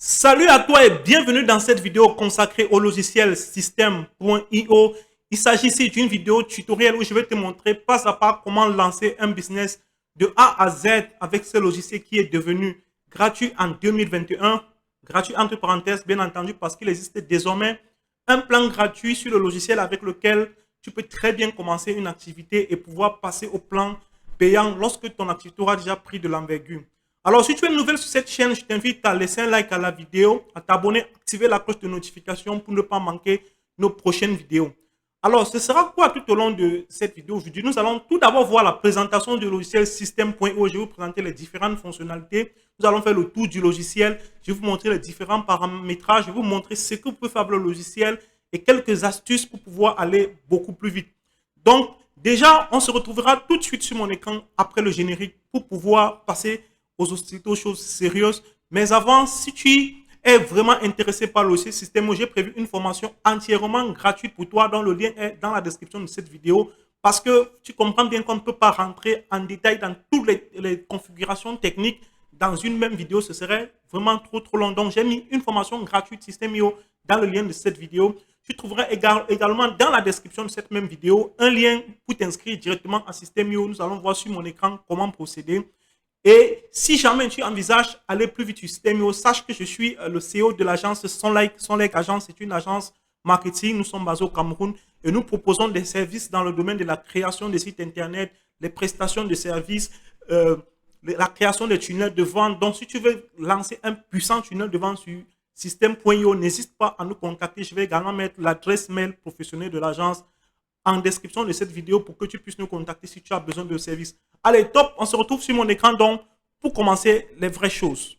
Salut à toi et bienvenue dans cette vidéo consacrée au logiciel System.io. Il s'agit ici d'une vidéo tutoriel où je vais te montrer pas à pas comment lancer un business de A à Z avec ce logiciel qui est devenu gratuit en 2021. Gratuit entre parenthèses, bien entendu, parce qu'il existe désormais un plan gratuit sur le logiciel avec lequel tu peux très bien commencer une activité et pouvoir passer au plan payant lorsque ton activité aura déjà pris de l'envergure. Alors, si tu es nouvelle sur cette chaîne, je t'invite à laisser un like à la vidéo, à t'abonner, activer la cloche de notification pour ne pas manquer nos prochaines vidéos. Alors, ce sera quoi tout au long de cette vidéo aujourd'hui? Nous allons tout d'abord voir la présentation du logiciel System.io. Je vais vous présenter les différentes fonctionnalités. Nous allons faire le tour du logiciel. Je vais vous montrer les différents paramétrages. Je vais vous montrer ce que vous pouvez faire avec le logiciel et quelques astuces pour pouvoir aller beaucoup plus vite. Donc, déjà, on se retrouvera tout de suite sur mon écran après le générique pour pouvoir passer aux choses sérieuses. Mais avant, si tu es vraiment intéressé par le système, j'ai prévu une formation entièrement gratuite pour toi, dont le lien est dans la description de cette vidéo, parce que tu comprends bien qu'on ne peut pas rentrer en détail dans toutes les configurations techniques dans une même vidéo. Ce serait vraiment trop long. Donc, j'ai mis une formation gratuite System.io dans le lien de cette vidéo. Tu trouveras également dans la description de cette même vidéo un lien pour t'inscrire directement à System.io. Nous allons voir sur mon écran comment procéder. Et si jamais tu envisages aller plus vite sur System.io, sache que je suis le CEO de l'agence Sonlike. Sonlike Agence, c'est une agence marketing. Nous sommes basés au Cameroun et nous proposons des services dans le domaine de la création des sites internet, les prestations de services, la création des tunnels de vente. Donc, si tu veux lancer un puissant tunnel de vente sur System.io, n'hésite pas à nous contacter. Je vais également mettre l'adresse mail professionnelle de l'agence en description de cette vidéo pour que tu puisses nous contacter si tu as besoin de services. Allez, top, on se retrouve sur mon écran donc pour commencer les vraies choses.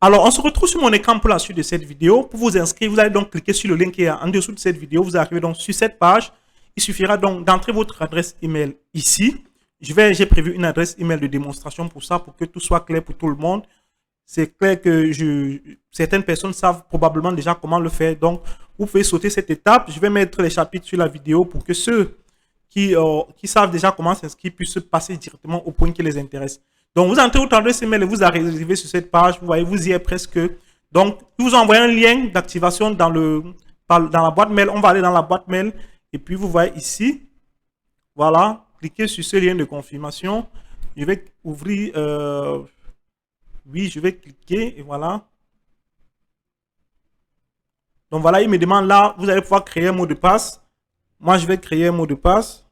Alors, on se retrouve sur mon écran pour la suite de cette vidéo. Pour vous inscrire, vous allez donc cliquer sur le lien qui est en dessous de cette vidéo. Vous arrivez donc sur cette page. Il suffira donc d'entrer votre adresse email ici. J'ai prévu une adresse email de démonstration pour ça, pour que tout soit clair pour tout le monde. C'est clair que certaines personnes savent probablement déjà comment le faire. Donc, vous pouvez sauter cette étape. Je vais mettre les chapitres sur la vidéo pour que ceux qui savent déjà comment s'inscrire puissent passer directement au point qui les intéresse. Donc, vous entrez votre adresse email et vous arrivez sur cette page. Vous voyez, vous y êtes presque. Donc, je vous envoie un lien d'activation dans la boîte mail. On va aller dans la boîte mail. Et puis, vous voyez ici. Voilà. Cliquez sur ce lien de confirmation. Je vais ouvrir. Oui, je vais cliquer et voilà. Donc voilà, il me demande là, vous allez pouvoir créer un mot de passe. Moi, je vais créer un mot de passe.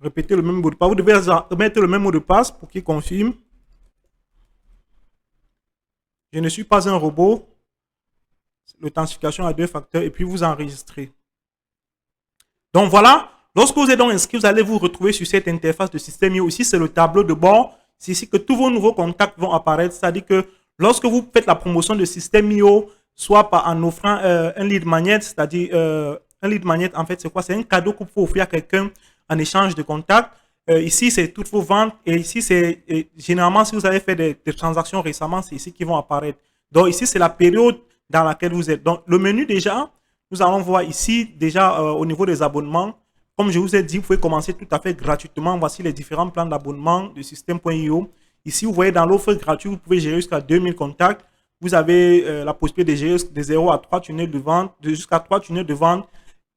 Répétez le même mot de passe. Vous devez mettre le même mot de passe pour qu'il confirme. Je ne suis pas un robot. L'authentification à 2 facteurs et puis vous enregistrez. Donc voilà, lorsque vous êtes donc inscrit, vous allez vous retrouver sur cette interface de System.io. Ici, c'est le tableau de bord. C'est ici que tous vos nouveaux contacts vont apparaître. C'est-à-dire que lorsque vous faites la promotion de System.io, soit en offrant un lead magnet, c'est-à-dire un lead magnet, en fait, c'est quoi? C'est un cadeau que vous pouvez offrir à quelqu'un en échange de contacts. Ici, c'est toutes vos ventes. Et ici, c'est généralement, si vous avez fait des transactions récemment, c'est ici qu'ils vont apparaître. Donc ici, c'est la période dans laquelle vous êtes. Donc, le menu déjà, nous allons voir ici, déjà au niveau des abonnements. Comme je vous ai dit, vous pouvez commencer tout à fait gratuitement. Voici les différents plans d'abonnement de System.io. Ici, vous voyez dans l'offre gratuite, vous pouvez gérer jusqu'à 2000 contacts. Vous avez la possibilité de gérer de 0 à 3 tunnels de vente, jusqu'à 3 tunnels de vente.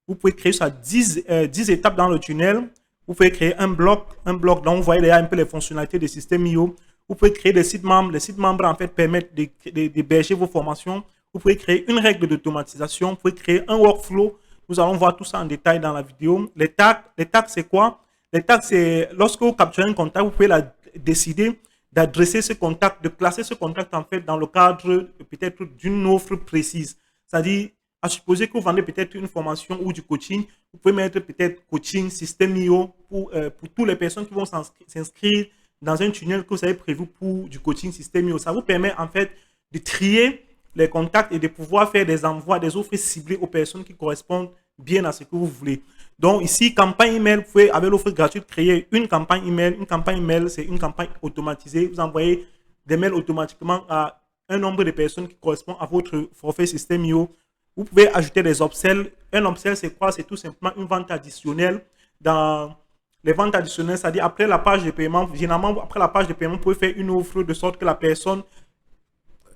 Vous pouvez créer jusqu'à 10 étapes dans le tunnel. Vous pouvez créer un bloc. Donc, vous voyez déjà un peu les fonctionnalités de System.io. Vous pouvez créer des sites membres. Les sites membres, en fait, permettent d'héberger vos formations. Vous pouvez créer une règle d'automatisation. Vous pouvez créer un workflow. Nous allons voir tout ça en détail dans la vidéo. Les tags, c'est quoi? Les tags, c'est lorsque vous capturez un contact, vous pouvez décider d'adresser ce contact, de classer ce contact en fait dans le cadre peut-être d'une offre précise. C'est-à-dire, à supposer que vous vendez peut-être une formation ou du coaching, vous pouvez mettre peut-être coaching System.io pour toutes les personnes qui vont s'inscrire dans un tunnel que vous avez prévu pour du coaching System.io. Ça vous permet en fait de trier les contacts et de pouvoir faire des envois, des offres ciblées aux personnes qui correspondent bien à ce que vous voulez. Donc ici, campagne email, vous pouvez avec l'offre gratuite créer une campagne email. Une campagne email, c'est une campagne automatisée. Vous envoyez des mails automatiquement à un nombre de personnes qui correspond à votre forfait Système.io. Vous pouvez ajouter des upsells. Un upsell, c'est quoi? C'est tout simplement une vente additionnelle. Dans les ventes additionnelles, c'est-à-dire après la page de paiement, généralement, après la page de paiement, vous pouvez faire une offre de sorte que la personne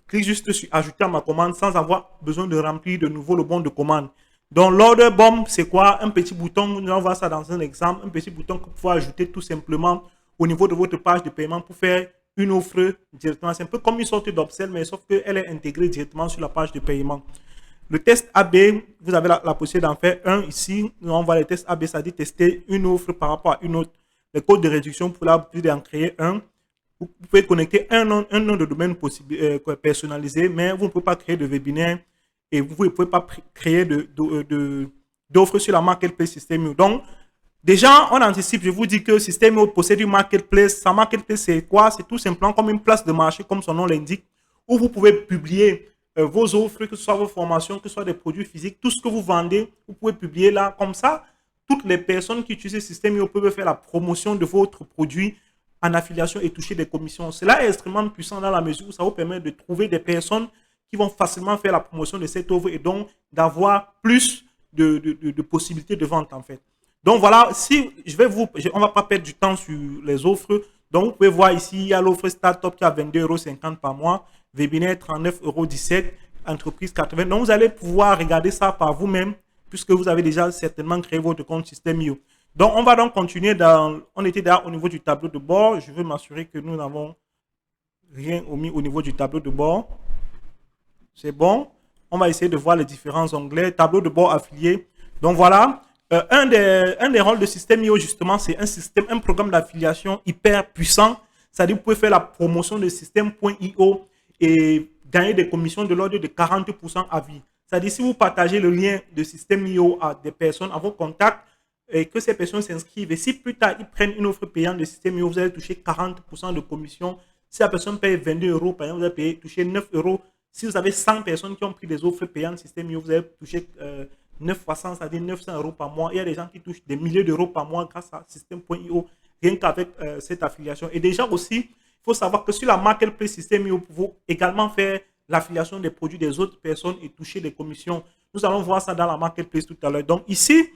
clique juste sur ajouter à ma commande sans avoir besoin de remplir de nouveau le bon de commande. Donc, l'order bomb, c'est quoi? Un petit bouton, nous allons voir ça dans un exemple, un petit bouton que vous pouvez ajouter tout simplement au niveau de votre page de paiement pour faire une offre directement. C'est un peu comme une sorte d'upsell, mais sauf qu'elle est intégrée directement sur la page de paiement. Le test AB, vous avez la possibilité d'en faire un ici. Nous, on voit le test AB, ça dit tester une offre par rapport à une autre. Le code de réduction, pour la possibilité d'en créer un. Vous pouvez connecter un nom de domaine personnalisé, mais vous ne pouvez pas créer de webinaire et vous ne pouvez pas créer d'offres sur la marketplace Système.io. Donc, déjà, on anticipe, je vous dis que Système.io possède une marketplace. Sa marketplace, c'est quoi? C'est tout simplement comme une place de marché, comme son nom l'indique, où vous pouvez publier vos offres, que ce soit vos formations, que ce soit des produits physiques, tout ce que vous vendez, vous pouvez publier là. Comme ça, toutes les personnes qui utilisent Système.io peuvent faire la promotion de votre produit en affiliation et toucher des commissions. Cela est extrêmement puissant dans la mesure où ça vous permet de trouver des personnes qui vont facilement faire la promotion de cette offre et donc d'avoir plus de possibilités de vente en fait. Donc voilà, si on va pas perdre du temps sur les offres. Donc vous pouvez voir ici, il y a l'offre Startup qui a 22,50 € par mois, webinaire 39,17 €, entreprise 80. Donc vous allez pouvoir regarder ça par vous-même puisque vous avez déjà certainement créé votre compte Système.io. Donc, on va donc continuer on était déjà au niveau du tableau de bord. Je veux m'assurer que nous n'avons rien omis au niveau du tableau de bord. C'est bon. On va essayer de voir les différents onglets. Tableau de bord affilié. Donc, voilà. Un des rôles de Système.io, justement, c'est un programme d'affiliation hyper puissant. C'est-à-dire que vous pouvez faire la promotion de Système.io et gagner des commissions de l'ordre de 40% à vie. C'est-à-dire si vous partagez le lien de Système.io à des personnes, à vos contacts, et que ces personnes s'inscrivent. Et si plus tard, ils prennent une offre payante de Système.io, vous allez toucher 40% de commission. Si la personne paye 22 €, par exemple, vous allez toucher 9 €. Si vous avez 100 personnes qui ont pris des offres payantes Système.io, vous allez toucher 9 fois 100, c'est-à-dire 900 € par mois. Il y a des gens qui touchent des milliers d'euros par mois grâce à Système.io, rien qu'avec cette affiliation. Et déjà aussi, il faut savoir que sur la marketplace Système.io, vous pouvez également faire l'affiliation des produits des autres personnes et toucher des commissions. Nous allons voir ça dans la marketplace tout à l'heure. Donc ici,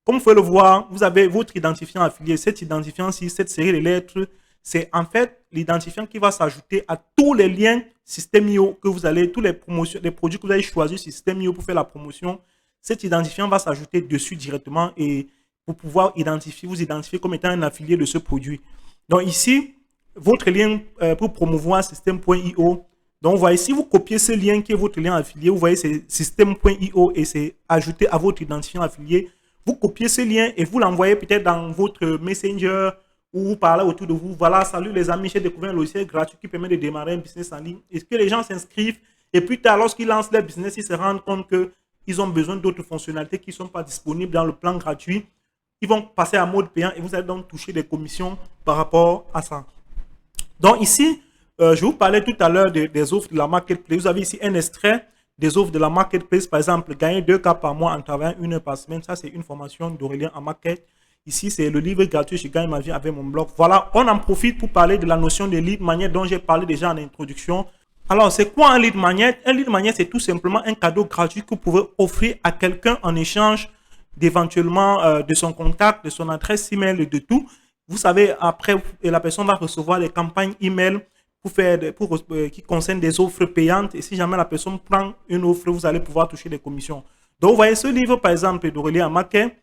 comme vous pouvez le voir, vous avez votre identifiant affilié. Cet identifiant-ci, cette série de lettres, c'est en fait l'identifiant qui va s'ajouter à tous les liens Système.io que vous allez, tous les promotions, les produits que vous avez choisis sur Système.io pour faire la promotion. Cet identifiant va s'ajouter dessus directement et pour pouvoir vous identifier comme étant un affilié de ce produit. Donc ici, votre lien pour promouvoir Système.io. Donc, vous voyez, si vous copiez ce lien qui est votre lien affilié, vous voyez, c'est Système.io et c'est ajouté à votre identifiant affilié. Vous copiez ce lien et vous l'envoyez peut-être dans votre Messenger ou vous parlez autour de vous. Voilà, salut les amis, j'ai découvert un logiciel gratuit qui permet de démarrer un business en ligne. Est-ce que les gens s'inscrivent et plus tard, lorsqu'ils lancent leur business, ils se rendent compte qu'ils ont besoin d'autres fonctionnalités qui ne sont pas disponibles dans le plan gratuit. Ils vont passer à mode payant et vous allez donc toucher des commissions par rapport à ça. Donc ici, je vous parlais tout à l'heure des offres de la marketplace. Vous avez ici un extrait des offres de la marketplace. Par exemple, gagner 2 cas par mois en travaillant 1 heure par semaine. Ça, c'est une formation d'Aurélien en market. Ici, c'est le livre gratuit Je gagne ma vie avec mon blog. Voilà, on en profite pour parler de la notion de lead magnet dont j'ai parlé déjà en introduction. Alors, c'est quoi un lead magnet? Un lead magnet, c'est tout simplement un cadeau gratuit que vous pouvez offrir à quelqu'un en échange d'éventuellement de son contact, de son adresse email et de tout. Vous savez, après, la personne va recevoir des campagnes email qui concernent des offres payantes. Et si jamais la personne prend une offre, vous allez pouvoir toucher des commissions. Donc, vous voyez ce livre, par exemple, d'Aurélien Amaquet.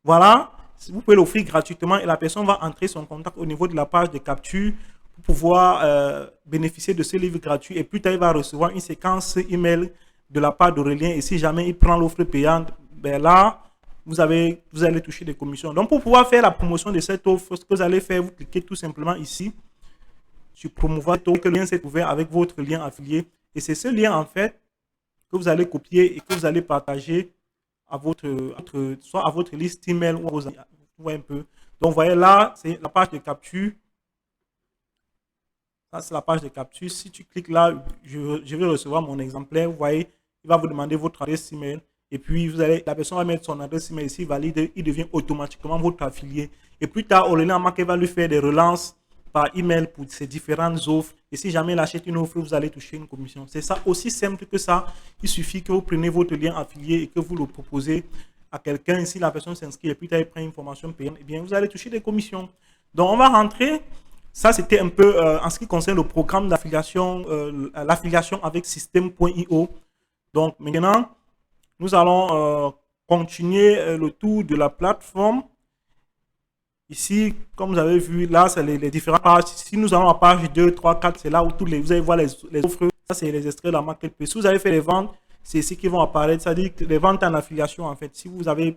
Voilà, vous pouvez l'offrir gratuitement et la personne va entrer son contact au niveau de la page de capture pour pouvoir bénéficier de ce livre gratuit. Et plus tard, il va recevoir une séquence email de la part d'Aurélien. Et si jamais il prend l'offre payante, ben là, vous allez toucher des commissions. Donc, pour pouvoir faire la promotion de cette offre, ce que vous allez faire, vous cliquez tout simplement ici sur promouvoir, que le lien s'est ouvert avec votre lien affilié. Et c'est ce lien, en fait, que vous allez copier et que vous allez partager à soit à votre liste email ou à vos amis. Vous voyez un peu. Donc, vous voyez là, c'est la page de capture. Ça, c'est la page de capture. Si tu cliques là, je vais recevoir mon exemplaire. Vous voyez, il va vous demander votre adresse email. Et puis, la personne va mettre son adresse email ici, valide, il devient automatiquement votre affilié. Et plus tard, Aurélien Amaquet va lui faire des relances par email pour ces différentes offres. Et si jamais il achète une offre, vous allez toucher une commission. C'est ça, aussi simple que ça. Il suffit que vous preniez votre lien affilié et que vous le proposez à quelqu'un. Si la personne s'inscrit et puis elle prend une formation payante, eh bien, vous allez toucher des commissions. Donc, on va rentrer. Ça, c'était un peu en ce qui concerne le programme d'affiliation, l'affiliation avec System.io. Donc, maintenant, nous allons continuer le tour de la plateforme. Ici, comme vous avez vu, là, c'est les différentes pages. Si nous allons à page 2, 3, 4, c'est là où vous allez voir les offres. Ça, c'est les extraits de la marketplace. Si vous avez fait les ventes, c'est ici qui vont apparaître. C'est-à-dire que les ventes en affiliation, en fait, si vous avez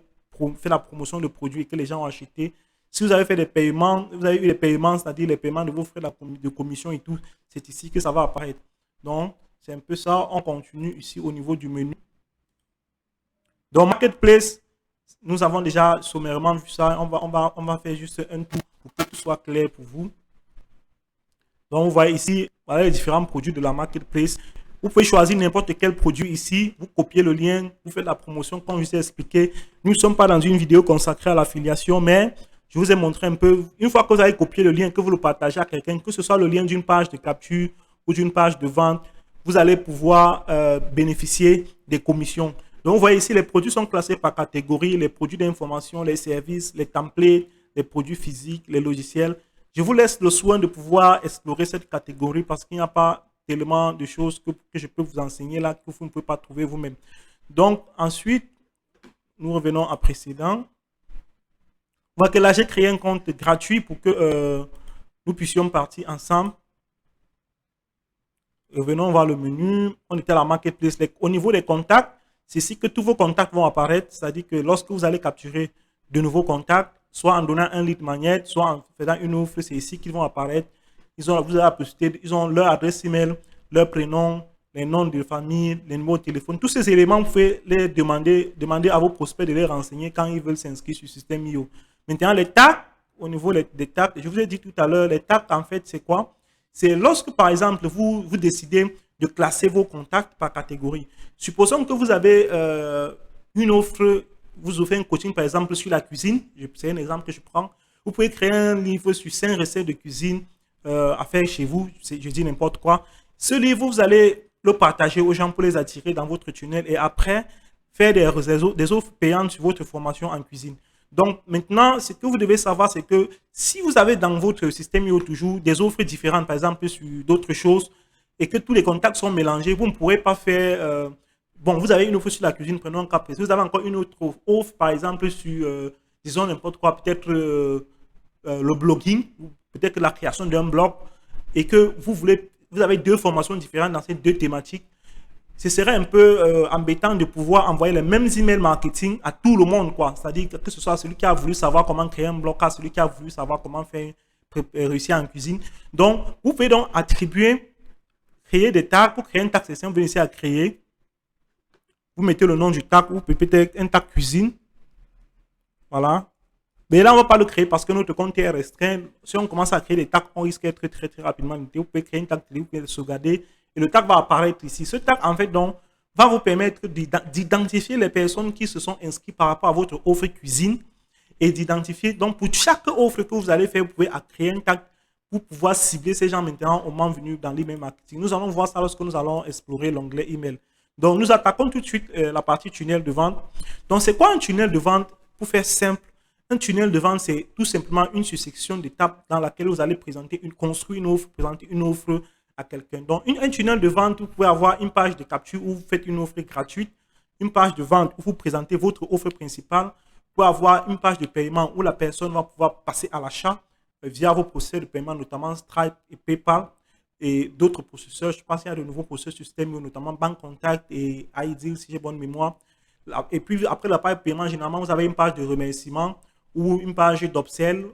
fait la promotion de produits et que les gens ont acheté, si vous avez fait des paiements, vous avez eu les paiements, c'est-à-dire les paiements de vos frais de commission et tout, c'est ici que ça va apparaître. Donc, c'est un peu ça. On continue ici au niveau du menu. Donc, marketplace, nous avons déjà sommairement vu ça. On va faire juste un tour pour que tout soit clair pour vous. Donc, vous voyez ici, voilà les différents produits de la marketplace. Vous pouvez choisir n'importe quel produit ici. Vous copiez le lien, vous faites la promotion comme je vous ai expliqué. Nous ne sommes pas dans une vidéo consacrée à l'affiliation, mais je vous ai montré un peu. Une fois que vous avez copié le lien, que vous le partagez à quelqu'un, que ce soit le lien d'une page de capture ou d'une page de vente, vous allez pouvoir bénéficier des commissions. Donc, vous voyez ici, les produits sont classés par catégorie, les produits d'information, les services, les templates, les produits physiques, les logiciels. Je vous laisse le soin de pouvoir explorer cette catégorie parce qu'il n'y a pas tellement de choses que je peux vous enseigner là que vous ne pouvez pas trouver vous-même. Donc, ensuite, nous revenons à précédent. On voit que là, j'ai créé un compte gratuit pour que nous puissions partir ensemble. Revenons voir le menu. On était à la marketplace. Au niveau des contacts, c'est ici que tous vos contacts vont apparaître. C'est-à-dire que lorsque vous allez capturer de nouveaux contacts, soit en donnant un lead magnet, soit en faisant une offre, c'est ici qu'ils vont apparaître. Vous avez posté, ils ont leur adresse email, leur prénom, les noms de famille, les numéros de téléphone. Tous ces éléments, vous pouvez les demander à vos prospects de les renseigner quand ils veulent s'inscrire sur System.io. Maintenant, les tags, au niveau des tags, je vous ai dit tout à l'heure, les tags, en fait, c'est quoi? C'est lorsque, par exemple, vous décidez de classer vos contacts par catégorie. Supposons que vous avez une offre, vous offrez un coaching, par exemple, sur la cuisine. C'est un exemple que je prends. Vous pouvez créer un livre sur 5 recettes de cuisine à faire chez vous. Je dis n'importe quoi. Ce livre, vous allez le partager aux gens pour les attirer dans votre tunnel et après, faire des offres payantes sur votre formation en cuisine. Donc, maintenant, ce que vous devez savoir, c'est que si vous avez dans votre système toujours des offres différentes, par exemple, sur d'autres choses, et que tous les contacts sont mélangés, vous ne pourrez pas faire... bon, vous avez une offre sur la cuisine, prenons un cas précis. Vous avez encore une autre offre, par exemple, sur, disons, n'importe quoi, peut-être le blogging, ou peut-être la création d'un blog, et que vous avez deux formations différentes dans ces deux thématiques. Ce serait un peu embêtant de pouvoir envoyer les mêmes emails marketing à tout le monde, quoi. C'est-à-dire que ce soit celui qui a voulu savoir comment créer un blog, à celui qui a voulu savoir comment faire réussir en cuisine. Donc, vous pouvez donc attribuer, créer des tags. Pour créer un tag session, vous venez ici à créer. Vous mettez le nom du tag, ou peut-être un tag cuisine. Voilà. Mais là, on ne va pas le créer parce que notre compte est restreint. Si on commence à créer des tags, on risque d'être très, très rapidement limité. Vous pouvez créer un tag télé, vous pouvez le sauvegarder. Et le tag va apparaître ici. Ce tag, en fait, donc, va vous permettre d'identifier les personnes qui se sont inscrites par rapport à votre offre cuisine et d'identifier, donc, pour chaque offre que vous allez faire, vous pouvez créer un tag pour pouvoir cibler ces gens maintenant au moment venu dans l'email marketing. Nous allons voir ça lorsque nous allons explorer l'onglet email. Donc, nous attaquons tout de suite la partie tunnel de vente. Donc, c'est quoi un tunnel de vente? Pour faire simple, un tunnel de vente, c'est tout simplement une succession d'étapes dans laquelle vous allez construire une offre, présenter une offre à quelqu'un. Donc, un tunnel de vente, vous pouvez avoir une page de capture où vous faites une offre gratuite, une page de vente où vous présentez votre offre principale. Vous pouvez avoir une page de paiement où la personne va pouvoir passer à l'achat via vos processus de paiement, notamment Stripe et PayPal et d'autres processeurs. Je pense qu'il y a de nouveaux processeurs sur System.io, notamment Bank Contact et iDeal, si j'ai bonne mémoire. Et puis, après la page de paiement, généralement, vous avez une page de remerciement ou une page d'upsell,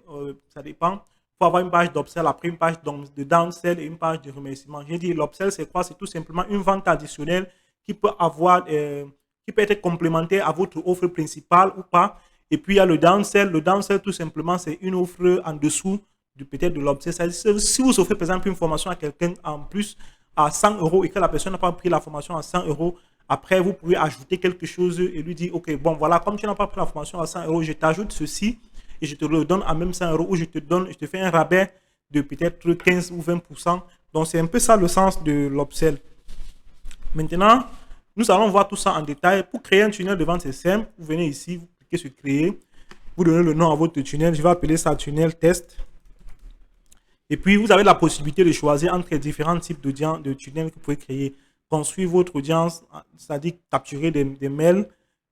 ça dépend. Il faut avoir une page d'upsell, après une page de downsell et une page de remerciement. J'ai dit l'upsell, c'est quoi? C'est tout simplement une vente additionnelle qui peut être complémentaire à votre offre principale ou pas. Et puis, il y a le downsell. Le downsell, tout simplement, c'est une offre en dessous peut-être de l'upsell. Si vous offrez, par exemple, une formation à quelqu'un en plus à 100 € et que la personne n'a pas pris la formation à 100 €, après, vous pouvez ajouter quelque chose et lui dire, OK, bon, voilà, comme tu n'as pas pris la formation à 100 €, je t'ajoute ceci et je te le donne à même 100 € ou je te fais un rabais de peut-être 15 ou 20%. Donc, c'est un peu ça le sens de l'upsell. Maintenant, nous allons voir tout ça en détail. Pour créer un tunnel de vente, c'est simple. Vous venez ici, vous cliquez sur créer. Vous donnez le nom à votre tunnel. Je vais appeler ça tunnel test. Et puis, vous avez la possibilité de choisir entre les différents types d'audience, de tunnels que vous pouvez créer. Construire votre audience, c'est-à-dire capturer des mails.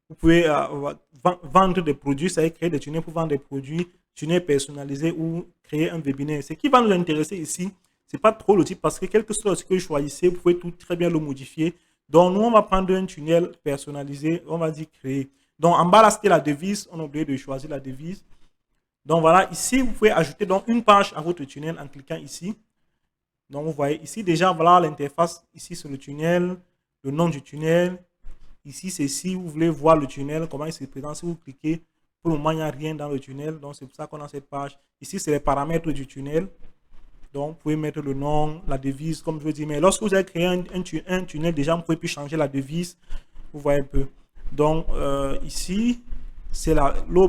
Vous pouvez vendre des produits, c'est-à-dire créer des tunnels pour vendre des produits, tunnels personnalisés ou créer un webinaire. Ce qui va nous intéresser ici, ce n'est pas trop le type parce que quel que soit ce que vous choisissez, vous pouvez tout très bien le modifier. Donc, nous, on va prendre un tunnel personnalisé, on va dire créer. Donc, en bas, là, c'était la devise. On a oublié de choisir la devise. Donc, voilà, ici, vous pouvez ajouter donc une page à votre tunnel en cliquant ici. Donc, vous voyez ici, déjà, voilà l'interface. Ici, sur le tunnel, le nom du tunnel. Ici, c'est si vous voulez voir le tunnel, comment il se présente. Si vous cliquez, pour le moment, il n'y a rien dans le tunnel. Donc, c'est pour ça qu'on a cette page. Ici, c'est les paramètres du tunnel. Donc, vous pouvez mettre le nom, la devise, comme je veux dire. Mais lorsque vous avez créé un tunnel, déjà, vous pouvez plus changer la devise. Vous voyez un peu. Donc, ici, c'est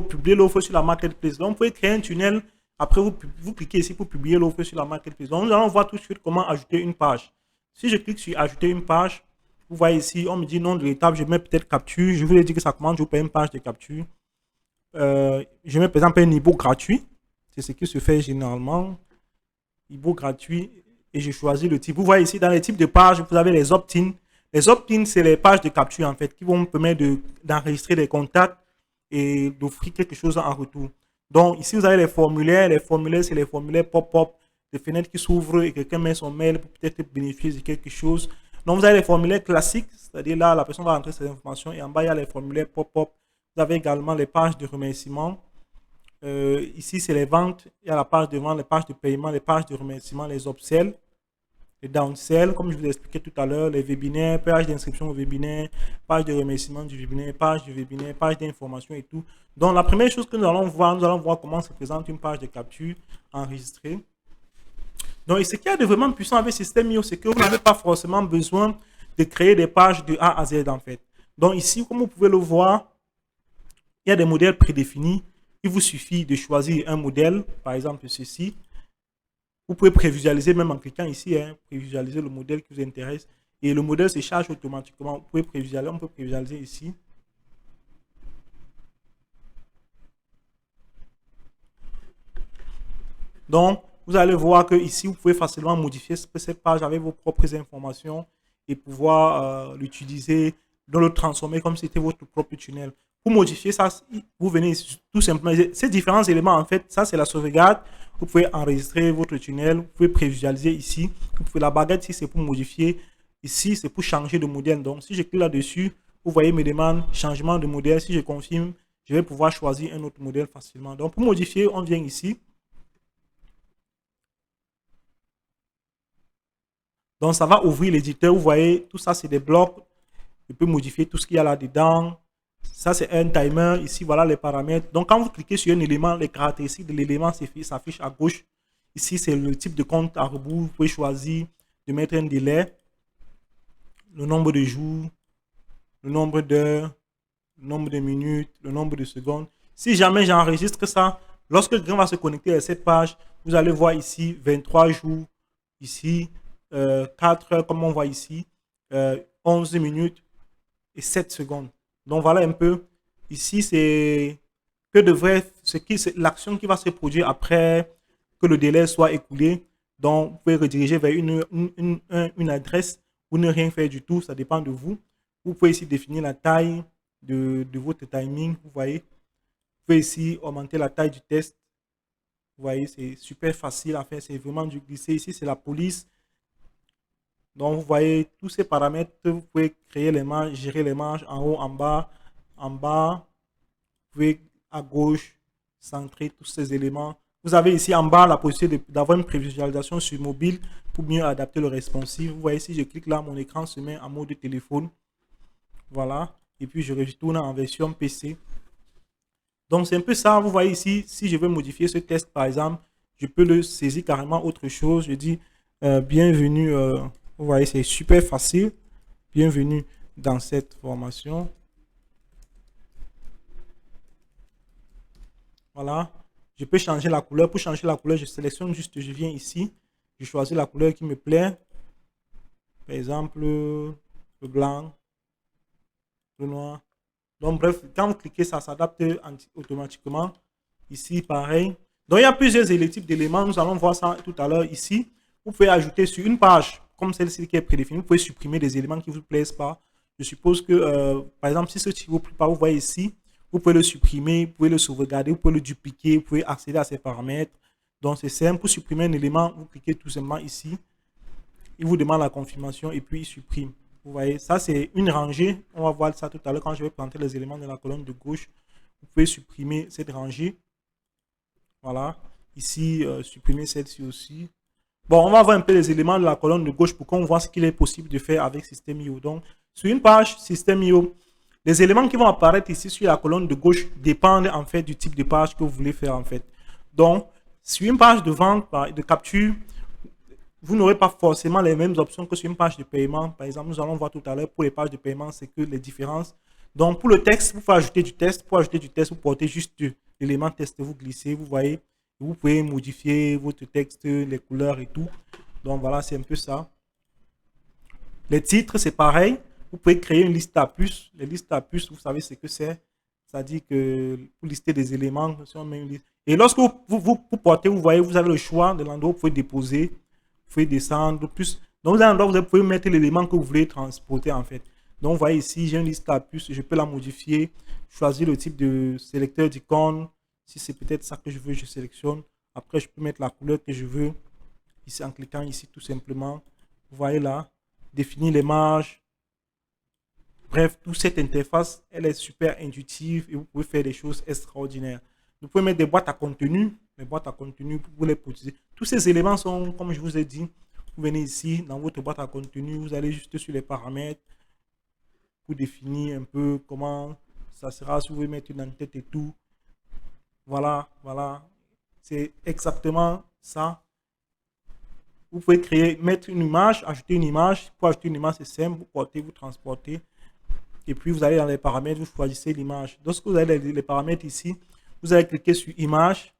publier l'offre sur la marketplace. Donc, vous pouvez créer un tunnel. Après, vous cliquez ici pour publier l'offre sur la marketplace. Donc, nous allons voir tout de suite comment ajouter une page. Si je clique sur ajouter une page, vous voyez ici, on me dit nom de l'étape. Je mets peut-être capture. Je voulais dire que ça commence, je vous paye une page de capture. Je mets par exemple un e-book gratuit. C'est ce qui se fait généralement. E-book gratuit. Et je choisis le type. Vous voyez ici, dans les types de pages, vous avez les opt-in. Les opt-in, c'est les pages de capture en fait qui vont me permettre d'enregistrer des contacts et d'offrir quelque chose en retour. Donc ici, vous avez les formulaires. Les formulaires, c'est les formulaires pop-up, des fenêtres qui s'ouvrent et quelqu'un met son mail pour peut-être bénéficier de quelque chose. Donc vous avez les formulaires classiques, c'est-à-dire là, la personne va rentrer ses informations et en bas, il y a les formulaires pop-up. Vous avez également les pages de remerciement. Ici, c'est les ventes. Il y a la page de vente, les pages de paiement, les pages de remerciement, les upsells, les downsell, comme je vous ai expliqué tout à l'heure, les webinaires, page d'inscription au webinaire, page de remerciement du webinaire, page d'information et tout. Donc, la première chose que nous allons voir comment se présente une page de capture enregistrée. Donc, ce qu'il y a de vraiment puissant avec System.io, c'est que vous n'avez pas forcément besoin de créer des pages de A à Z en fait. Donc, ici, comme vous pouvez le voir, il y a des modèles prédéfinis. Il vous suffit de choisir un modèle, par exemple ceci. Vous pouvez prévisualiser même en cliquant ici, prévisualiser le modèle qui vous intéresse. Et le modèle se charge automatiquement. Vous pouvez prévisualiser, on peut prévisualiser ici. Donc, vous allez voir que ici, vous pouvez facilement modifier cette page avec vos propres informations et pouvoir l'utiliser, le transformer comme si c'était votre propre tunnel. Pour modifier ça, vous venez tout simplement, ces différents éléments, en fait, ça c'est la sauvegarde. Vous pouvez enregistrer votre tunnel, vous pouvez prévisualiser ici. Vous pouvez, la baguette ici, c'est pour modifier. Ici, c'est pour changer de modèle. Donc, si je clique là-dessus, vous voyez mes demandes, changement de modèle. Si je confirme, je vais pouvoir choisir un autre modèle facilement. Donc, pour modifier, on vient ici. Donc, ça va ouvrir l'éditeur. Vous voyez, tout ça, c'est des blocs. Je peux modifier tout ce qu'il y a là-dedans. Ça, c'est un timer. Ici, voilà les paramètres. Donc, quand vous cliquez sur un élément, les caractéristiques de l'élément s'affichent à gauche. Ici, c'est le type de compte à rebours. Vous pouvez choisir de mettre un délai, le nombre de jours, le nombre d'heures, le nombre de minutes, le nombre de secondes. Si jamais j'enregistre ça, lorsque quelqu'un va se connecter à cette page, vous allez voir ici 23 jours, ici 4 heures, comme on voit ici, 11 minutes et 7 secondes. Donc voilà un peu. Ici, c'est l'action qui va se produire après que le délai soit écoulé. Donc, vous pouvez rediriger vers une adresse ou ne rien faire du tout. Ça dépend de vous. Vous pouvez ici définir la taille de votre timing. Vous voyez. Vous pouvez ici augmenter la taille du test. Vous voyez, c'est super facile à faire. C'est vraiment du glisser. Ici, c'est la police. Donc, vous voyez tous ces paramètres. Vous pouvez créer les marges, gérer les marges en haut, en bas. En bas, vous pouvez à gauche centrer tous ces éléments. Vous avez ici en bas la possibilité d'avoir une prévisualisation sur mobile pour mieux adapter le responsive. Vous voyez, si je clique là, mon écran se met en mode téléphone. Voilà. Et puis, je retourne en version PC. Donc, c'est un peu ça. Vous voyez ici, si je veux modifier ce test, par exemple, je peux le saisir carrément autre chose. Je dis bienvenue. Vous voyez, c'est super facile. Bienvenue dans cette formation. Voilà. Je peux changer la couleur. Pour changer la couleur, je sélectionne juste, je viens ici. Je choisis la couleur qui me plaît. Par exemple, le blanc, le noir. Donc, bref, quand vous cliquez, ça s'adapte automatiquement. Ici, pareil. Donc, il y a plusieurs types d'éléments. Nous allons voir ça tout à l'heure ici. Vous pouvez ajouter sur une page, comme celle-ci qui est prédéfinie, vous pouvez supprimer des éléments qui ne vous plaisent pas. Je suppose que, par exemple, si ce type ne vous plaît pas, vous voyez ici, vous pouvez le supprimer, vous pouvez le sauvegarder, vous pouvez le dupliquer, vous pouvez accéder à ses paramètres. Donc, c'est simple. Pour supprimer un élément, vous cliquez tout simplement ici. Il vous demande la confirmation et puis il supprime. Vous voyez, ça c'est une rangée. On va voir ça tout à l'heure quand je vais planter les éléments de la colonne de gauche. Vous pouvez supprimer cette rangée. Voilà. Ici, supprimer celle-ci aussi. Bon, on va voir un peu les éléments de la colonne de gauche pour qu'on voit ce qu'il est possible de faire avec System.io. Donc, sur une page System.io, les éléments qui vont apparaître ici sur la colonne de gauche dépendent en fait du type de page que vous voulez faire en fait. Donc, sur une page de vente, de capture, vous n'aurez pas forcément les mêmes options que sur une page de paiement. Par exemple, nous allons voir tout à l'heure pour les pages de paiement, c'est que les différences. Donc, pour le texte, vous pouvez ajouter du texte. Pour ajouter du texte, vous portez juste l'élément texte, vous glissez, vous voyez. Vous pouvez modifier votre texte, les couleurs et tout. Donc, voilà, c'est un peu ça. Les titres, c'est pareil. Vous pouvez créer une liste à puces. Les listes à puces, vous savez ce que c'est. Ça dit que pour lister des éléments, si on met une liste. Et lorsque vous portez, vous voyez, vous avez le choix de l'endroit où vous pouvez déposer. Vous pouvez descendre plus. Donc, vous avez un endroit où vous pouvez mettre l'élément que vous voulez transporter en fait. Donc, vous voyez ici, j'ai une liste à puces. Je peux la modifier. Choisir le type de sélecteur d'icône. Si c'est peut-être ça que je veux, je sélectionne. Après, je peux mettre la couleur que je veux. Ici, en cliquant ici, tout simplement. Vous voyez là. Définir les marges. Bref, toute cette interface, elle est super intuitive et vous pouvez faire des choses extraordinaires. Vous pouvez mettre des boîtes à contenu. Les boîtes à contenu, pour les utiliser. Tous ces éléments sont, comme je vous ai dit, vous venez ici, dans votre boîte à contenu, vous allez juste sur les paramètres pour définir un peu comment ça sera, si vous voulez mettre une en-tête et tout. Voilà, voilà. C'est exactement ça. Vous pouvez créer, mettre une image, ajouter une image. Pour ajouter une image, c'est simple. Vous portez, vous transportez. Et puis, vous allez dans les paramètres, vous choisissez l'image. Lorsque vous avez les paramètres ici, vous allez cliquer sur image.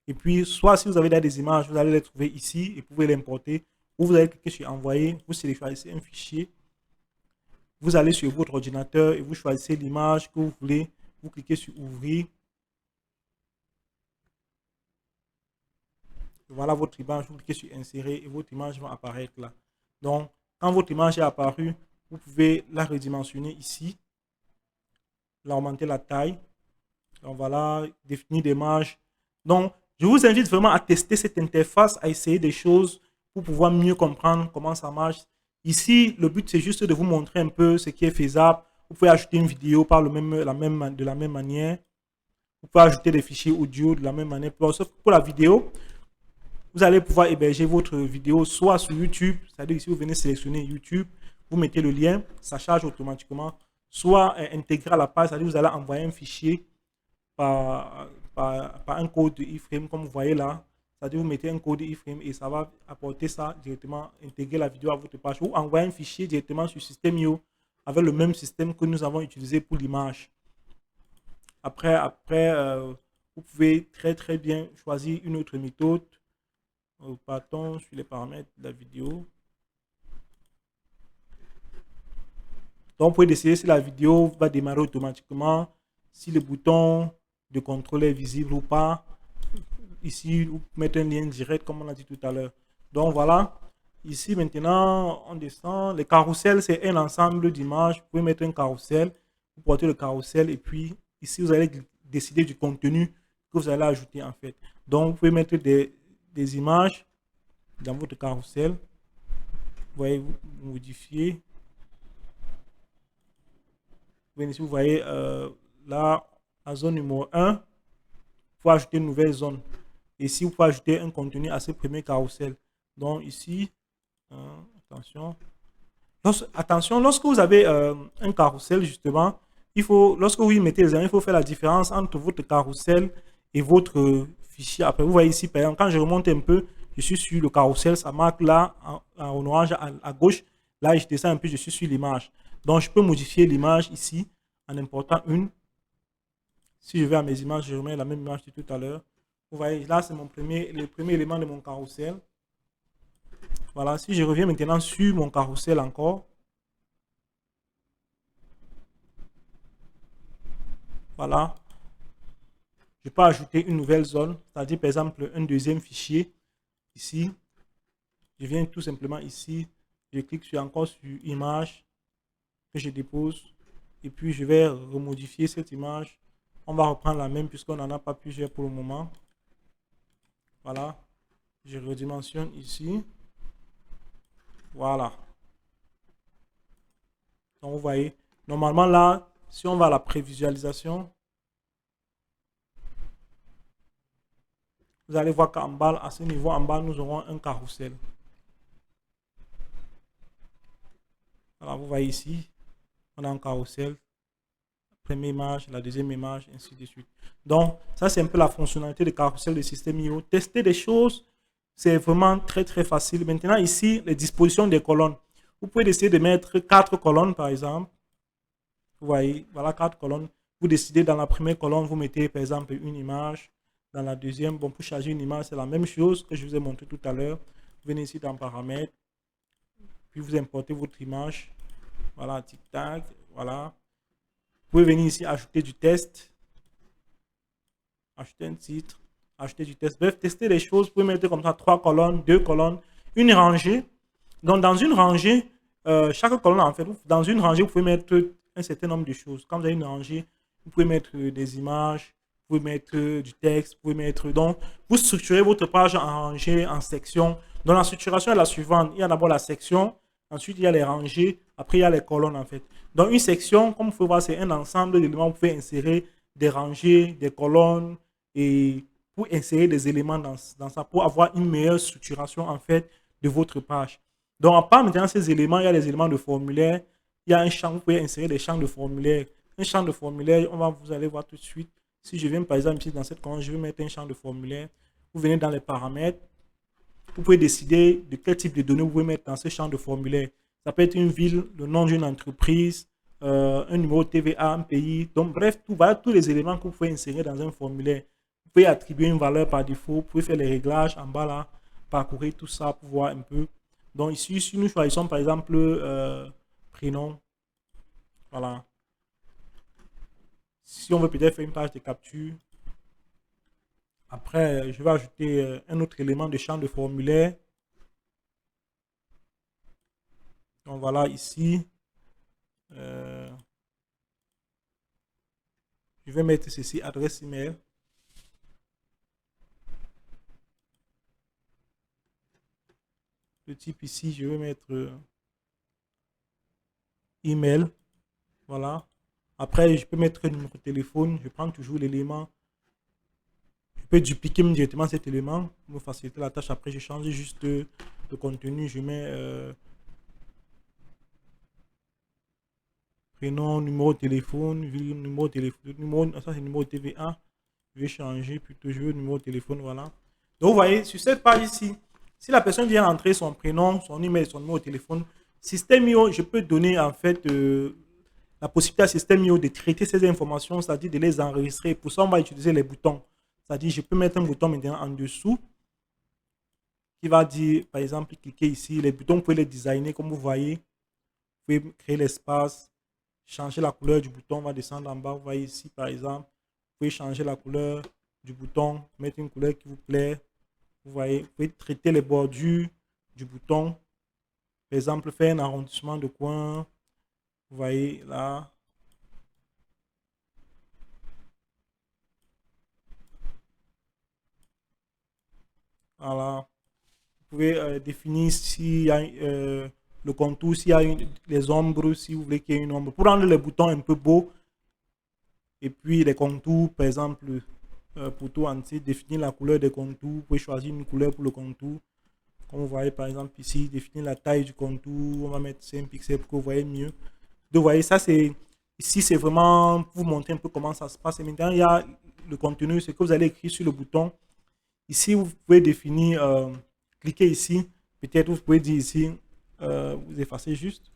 Et puis, soit si vous avez des images, vous allez les trouver ici et vous pouvez l'importer. Ou vous allez cliquer sur envoyer. Vous sélectionnez un fichier. Vous allez sur votre ordinateur et vous choisissez l'image que vous voulez. Vous cliquez sur ouvrir. Voilà votre image, vous cliquez sur insérer et votre image va apparaître là. Donc, quand votre image est apparue, vous pouvez la redimensionner ici, l'augmenter la taille. Donc voilà, définir des marges. Donc, je vous invite vraiment à tester cette interface, à essayer des choses pour pouvoir mieux comprendre comment ça marche. Ici, le but, c'est juste de vous montrer un peu ce qui est faisable. Vous pouvez ajouter une vidéo par de la même manière. Vous pouvez ajouter des fichiers audio de la même manière. Sauf que pour la vidéo, vous allez pouvoir héberger votre vidéo soit sur YouTube, c'est-à-dire ici vous venez sélectionner YouTube, vous mettez le lien, ça charge automatiquement, soit intégré à la page, c'est-à-dire vous allez envoyer un fichier par un code iframe comme vous voyez là, c'est-à-dire vous mettez un code iframe et ça va apporter ça directement, intégrer la vidéo à votre page ou envoyer un fichier directement sur System.io avec le même système que nous avons utilisé pour l'image. Après, vous pouvez très bien choisir une autre méthode. Partons sur les paramètres de la vidéo. Donc, vous pouvez décider si la vidéo va démarrer automatiquement, si le bouton de contrôle est visible ou pas. Ici, vous mettez un lien direct, comme on a dit tout à l'heure. Donc, voilà. Ici, maintenant, on descend. Les carousels, c'est un ensemble d'images. Vous pouvez mettre un carrousel, vous portez le carrousel et puis ici, vous allez décider du contenu que vous allez ajouter en fait. Donc, vous pouvez mettre des images dans votre carrousel. Vous voyez, vous modifiez. Vous voyez là, la zone numéro 1, il faut ajouter une nouvelle zone. Ici, vous pouvez ajouter un contenu à ce premier carrousel. Donc ici, attention. Attention, lorsque vous avez un carrousel, justement, il faut, lorsque vous y mettez les éléments, il faut faire la différence entre votre carrousel et votre fichier. Après, vous voyez ici, par exemple, quand je remonte un peu, je suis sur le carrousel, ça marque là, en orange à gauche. Là, je descends un peu, je suis sur l'image. Donc, je peux modifier l'image ici en important une. Si je vais à mes images, je remets la même image de tout à l'heure. Vous voyez, là, c'est le premier élément de mon carrousel. Voilà, si je reviens maintenant sur mon carrousel encore. Voilà. Je peux ajouter une nouvelle zone, c'est-à-dire par exemple un deuxième fichier. Ici, je viens tout simplement ici, je clique encore sur image que je dépose et puis je vais remodifier cette image. On va reprendre la même puisqu'on n'en a pas plusieurs pour le moment. Voilà, je redimensionne ici. Voilà. Donc vous voyez, normalement là, si on va à la prévisualisation, vous allez voir qu'en bas, à ce niveau en bas, nous aurons un carrousel. Alors vous voyez ici, on a un carrousel, la première image, la deuxième image, ainsi de suite. Donc ça c'est un peu la fonctionnalité de carrousel de système IO. Tester des choses, c'est vraiment très très facile. Maintenant ici, les dispositions des colonnes. Vous pouvez essayer de mettre 4 colonnes par exemple. Vous voyez, voilà 4 colonnes. Vous décidez dans la première colonne, vous mettez par exemple une image. Dans la deuxième, bon, pour charger une image, c'est la même chose que je vous ai montré tout à l'heure. Vous venez ici dans paramètres, puis vous importez votre image. Voilà, tic-tac, voilà. Vous pouvez venir ici ajouter du test, ajouter un titre, ajouter du test. Bref, tester les choses. Vous pouvez mettre comme ça 3 colonnes, 2 colonnes, une rangée. Donc, dans une rangée, chaque colonne, en fait, dans une rangée, vous pouvez mettre un certain nombre de choses. Quand vous avez une rangée, vous pouvez mettre des images, vous pouvez mettre du texte, vous pouvez mettre. Donc, vous structurez votre page en rangée, en section. Donc, la structuration est la suivante. Il y a d'abord la section, ensuite, il y a les rangées, après, il y a les colonnes, en fait. Donc, une section, comme vous pouvez voir, c'est un ensemble d'éléments. Vous pouvez insérer des rangées, des colonnes, et pour insérer des éléments dans ça, pour avoir une meilleure structuration, en fait, de votre page. Donc, à part maintenant ces éléments, il y a les éléments de formulaire. Il y a un champ, vous pouvez insérer des champs de formulaire. Un champ de formulaire, vous allez voir tout de suite. Si je viens par exemple ici dans cette colonne, je vais mettre un champ de formulaire. Vous venez dans les paramètres. Vous pouvez décider de quel type de données vous pouvez mettre dans ce champ de formulaire. Ça peut être une ville, le nom d'une entreprise, un numéro de TVA, un pays. Donc, bref, voilà tous les éléments que vous pouvez insérer dans un formulaire. Vous pouvez attribuer une valeur par défaut. Vous pouvez faire les réglages en bas là, parcourir tout ça pour voir un peu. Donc, ici, si nous choisissons par exemple prénom, voilà. Si on veut peut-être faire une page de capture, après, je vais ajouter un autre élément de champ de formulaire. Donc voilà, ici, je vais mettre ceci, adresse email. Le type ici, je vais mettre email. Voilà. Après, je peux mettre un numéro de téléphone. Je prends toujours l'élément. Je peux dupliquer directement cet élément pour me faciliter la tâche. Après, je change juste le contenu. Je mets prénom, numéro de téléphone, numéro de téléphone, ça c'est numéro de TVA. Je vais changer plutôt, je veux numéro de téléphone, voilà. Donc, vous voyez, sur cette page ici, si la personne vient entrer son prénom, son email, son numéro de téléphone, Système IO, je peux donner en fait la possibilité à Système IO de traiter ces informations, c'est-à-dire de les enregistrer. Pour ça, on va utiliser les boutons. C'est-à-dire, je peux mettre un bouton maintenant en dessous qui va dire, par exemple, cliquez ici. Les boutons, vous pouvez les designer comme vous voyez. Vous pouvez créer l'espace, changer la couleur du bouton, on va descendre en bas. Vous voyez ici, par exemple, vous pouvez changer la couleur du bouton, mettre une couleur qui vous plaît. Vous voyez, vous pouvez traiter les bordures du bouton. Par exemple, faire un arrondissement de coin. Vous voyez là. Voilà. Vous pouvez définir s'il y a le contour, s'il y a les ombres, si vous voulez qu'il y ait une ombre. Pour rendre les boutons un peu beaux. Et puis les contours, par exemple, pour tout entier, définir la couleur des contours. Vous pouvez choisir une couleur pour le contour. Comme vous voyez par exemple ici, définir la taille du contour. On va mettre 5 pixels pour que vous voyez mieux. Donc vous voyez, ça c'est ici, c'est vraiment pour vous montrer un peu comment ça se passe. Et maintenant, il y a le contenu, ce que vous allez écrire sur le bouton. Ici, vous pouvez définir, cliquez ici. Peut-être vous pouvez dire ici, vous effacez juste.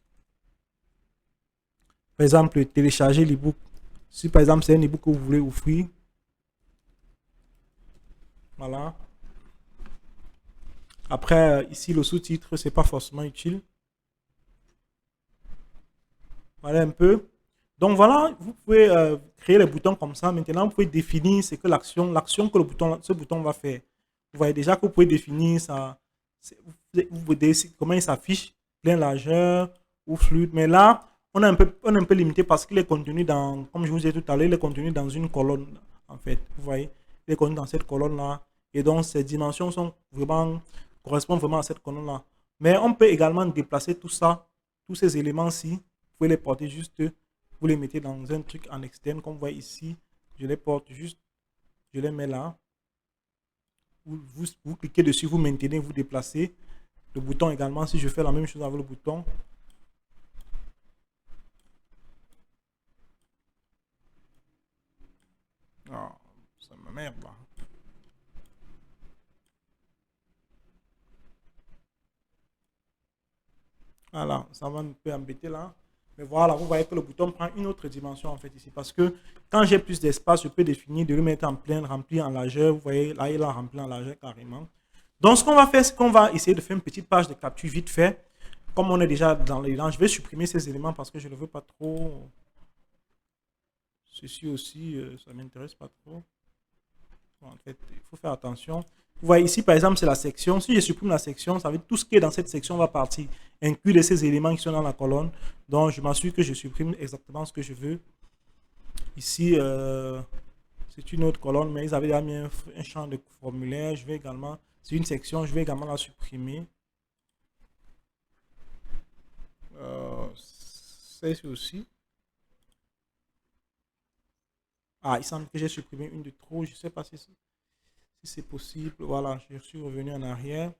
Par exemple, télécharger l'ebook. Si par exemple c'est un ebook que vous voulez offrir, Voilà. Après, ici, le sous-titre, c'est pas forcément utile. Voilà un peu. Donc voilà, vous pouvez créer les boutons comme ça. Maintenant, vous pouvez définir ce que l'action que ce bouton va faire. Vous voyez déjà que vous pouvez définir ça. Vous pouvez décider comment il s'affiche, plein largeur ou fluide. Mais là, on est un peu limité parce qu'il est contenu dans, comme je vous ai dit tout à l'heure, il est contenu dans une colonne, en fait. Vous voyez, il est contenu dans cette colonne-là. Et donc, ces dimensions sont vraiment, correspondent vraiment à cette colonne-là. Mais on peut également déplacer tout ça, tous ces éléments-ci. Vous pouvez les porter juste, vous les mettez dans un truc en externe, comme vous voyez ici. Je les porte juste, je les mets là. Vous cliquez dessus, vous maintenez, vous déplacez. Le bouton également, si je fais la même chose avec le bouton. Oh, ça me merde là. Voilà, ça va un peu embêter là. Mais voilà, vous voyez que le bouton prend une autre dimension en fait ici. Parce que quand j'ai plus d'espace, je peux définir de le mettre en plein, remplir en largeur. Vous voyez, là, il a rempli en largeur carrément. Donc, ce qu'on va faire, c'est qu'on va essayer de faire une petite page de capture vite fait. Comme on est déjà dans l'élan, je vais supprimer ces éléments parce que je ne veux pas trop. Ceci aussi, ça ne m'intéresse pas trop. Bon, en fait, il faut faire attention. Vous voyez ici, par exemple, c'est la section. Si je supprime la section, ça veut dire tout ce qui est dans cette section va partir, inclure ces éléments qui sont dans la colonne. Donc, je m'assure que je supprime exactement ce que je veux. Ici, c'est une autre colonne, mais ils avaient déjà mis un champ de formulaire. Je vais également, c'est une section, je vais également la supprimer. C'est aussi. Ah, il semble que j'ai supprimé une de trop. Je ne sais pas si c'est possible. Voilà, je suis revenu en arrière.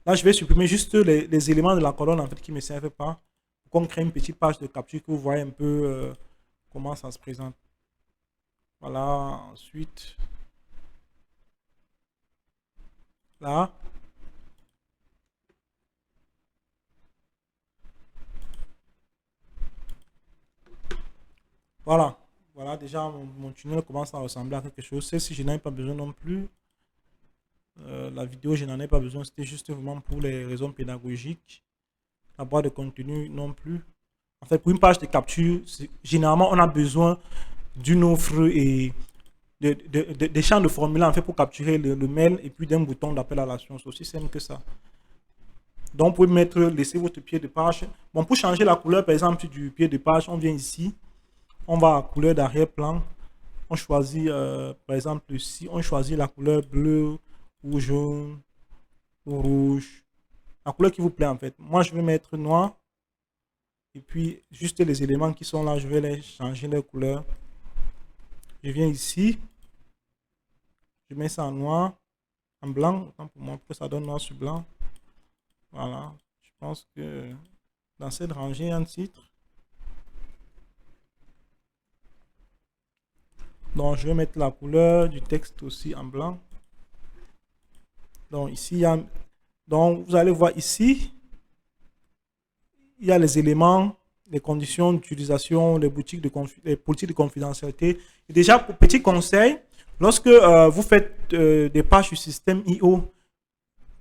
Là, je vais supprimer juste les éléments de la colonne en fait, qui ne me servent pas. Pour qu'on crée une petite page de capture que vous voyez un peu comment ça se présente. Voilà, ensuite, là. Voilà. Voilà, déjà, mon tunnel commence à ressembler à quelque chose. Si je n'en ai pas besoin non plus. La vidéo, je n'en ai pas besoin. C'était juste vraiment pour les raisons pédagogiques. La barre de contenu non plus. En fait, pour une page de capture, généralement, on a besoin d'une offre et des champs de formulaire en fait pour capturer le mail et puis d'un bouton d'appel à l'action. C'est aussi simple que ça. Donc, vous pouvez mettre, laisser votre pied de page. Bon, pour changer la couleur, par exemple, du pied de page, on vient ici. On va à couleur d'arrière-plan. On choisit, par exemple, ici, on choisit la couleur bleue ou jaune ou rouge. La couleur qui vous plaît, en fait. Moi, je vais mettre noir. Et puis, juste les éléments qui sont là, je vais les changer leur couleur. Je viens ici. Je mets ça en noir, en blanc, autant pour moi, que ça donne noir sur blanc. Voilà. Je pense que dans cette rangée, il y a un titre. Donc, je vais mettre la couleur du texte aussi en blanc. Donc, ici, il y a... Donc, vous allez voir ici, il y a les éléments, les conditions d'utilisation, les politiques de confidentialité. Et déjà, petit conseil, lorsque vous faites des pages sur système IO,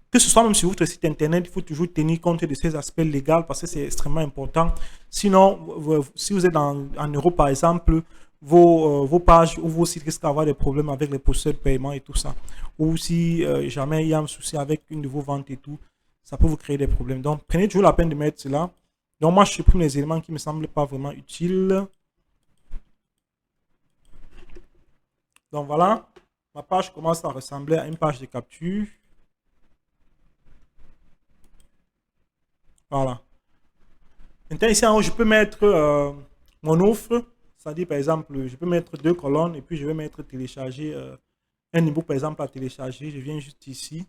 que ce soit même sur votre site internet, il faut toujours tenir compte de ces aspects légaux parce que c'est extrêmement important. Sinon, si vous êtes en Europe, par exemple, vos pages ou vos sites risquent d'avoir des problèmes avec les procédures de paiement et tout ça. Ou si jamais il y a un souci avec une de vos ventes et tout, ça peut vous créer des problèmes. Donc, prenez toujours la peine de mettre cela. Donc, moi, je supprime les éléments qui ne me semblent pas vraiment utiles. Donc, voilà. Ma page commence à ressembler à une page de capture. Voilà. Maintenant, ici en haut, je peux mettre mon offre. C'est-à-dire, par exemple, je peux mettre deux colonnes et puis je vais mettre télécharger un e-book, par exemple, à télécharger. Je viens juste ici.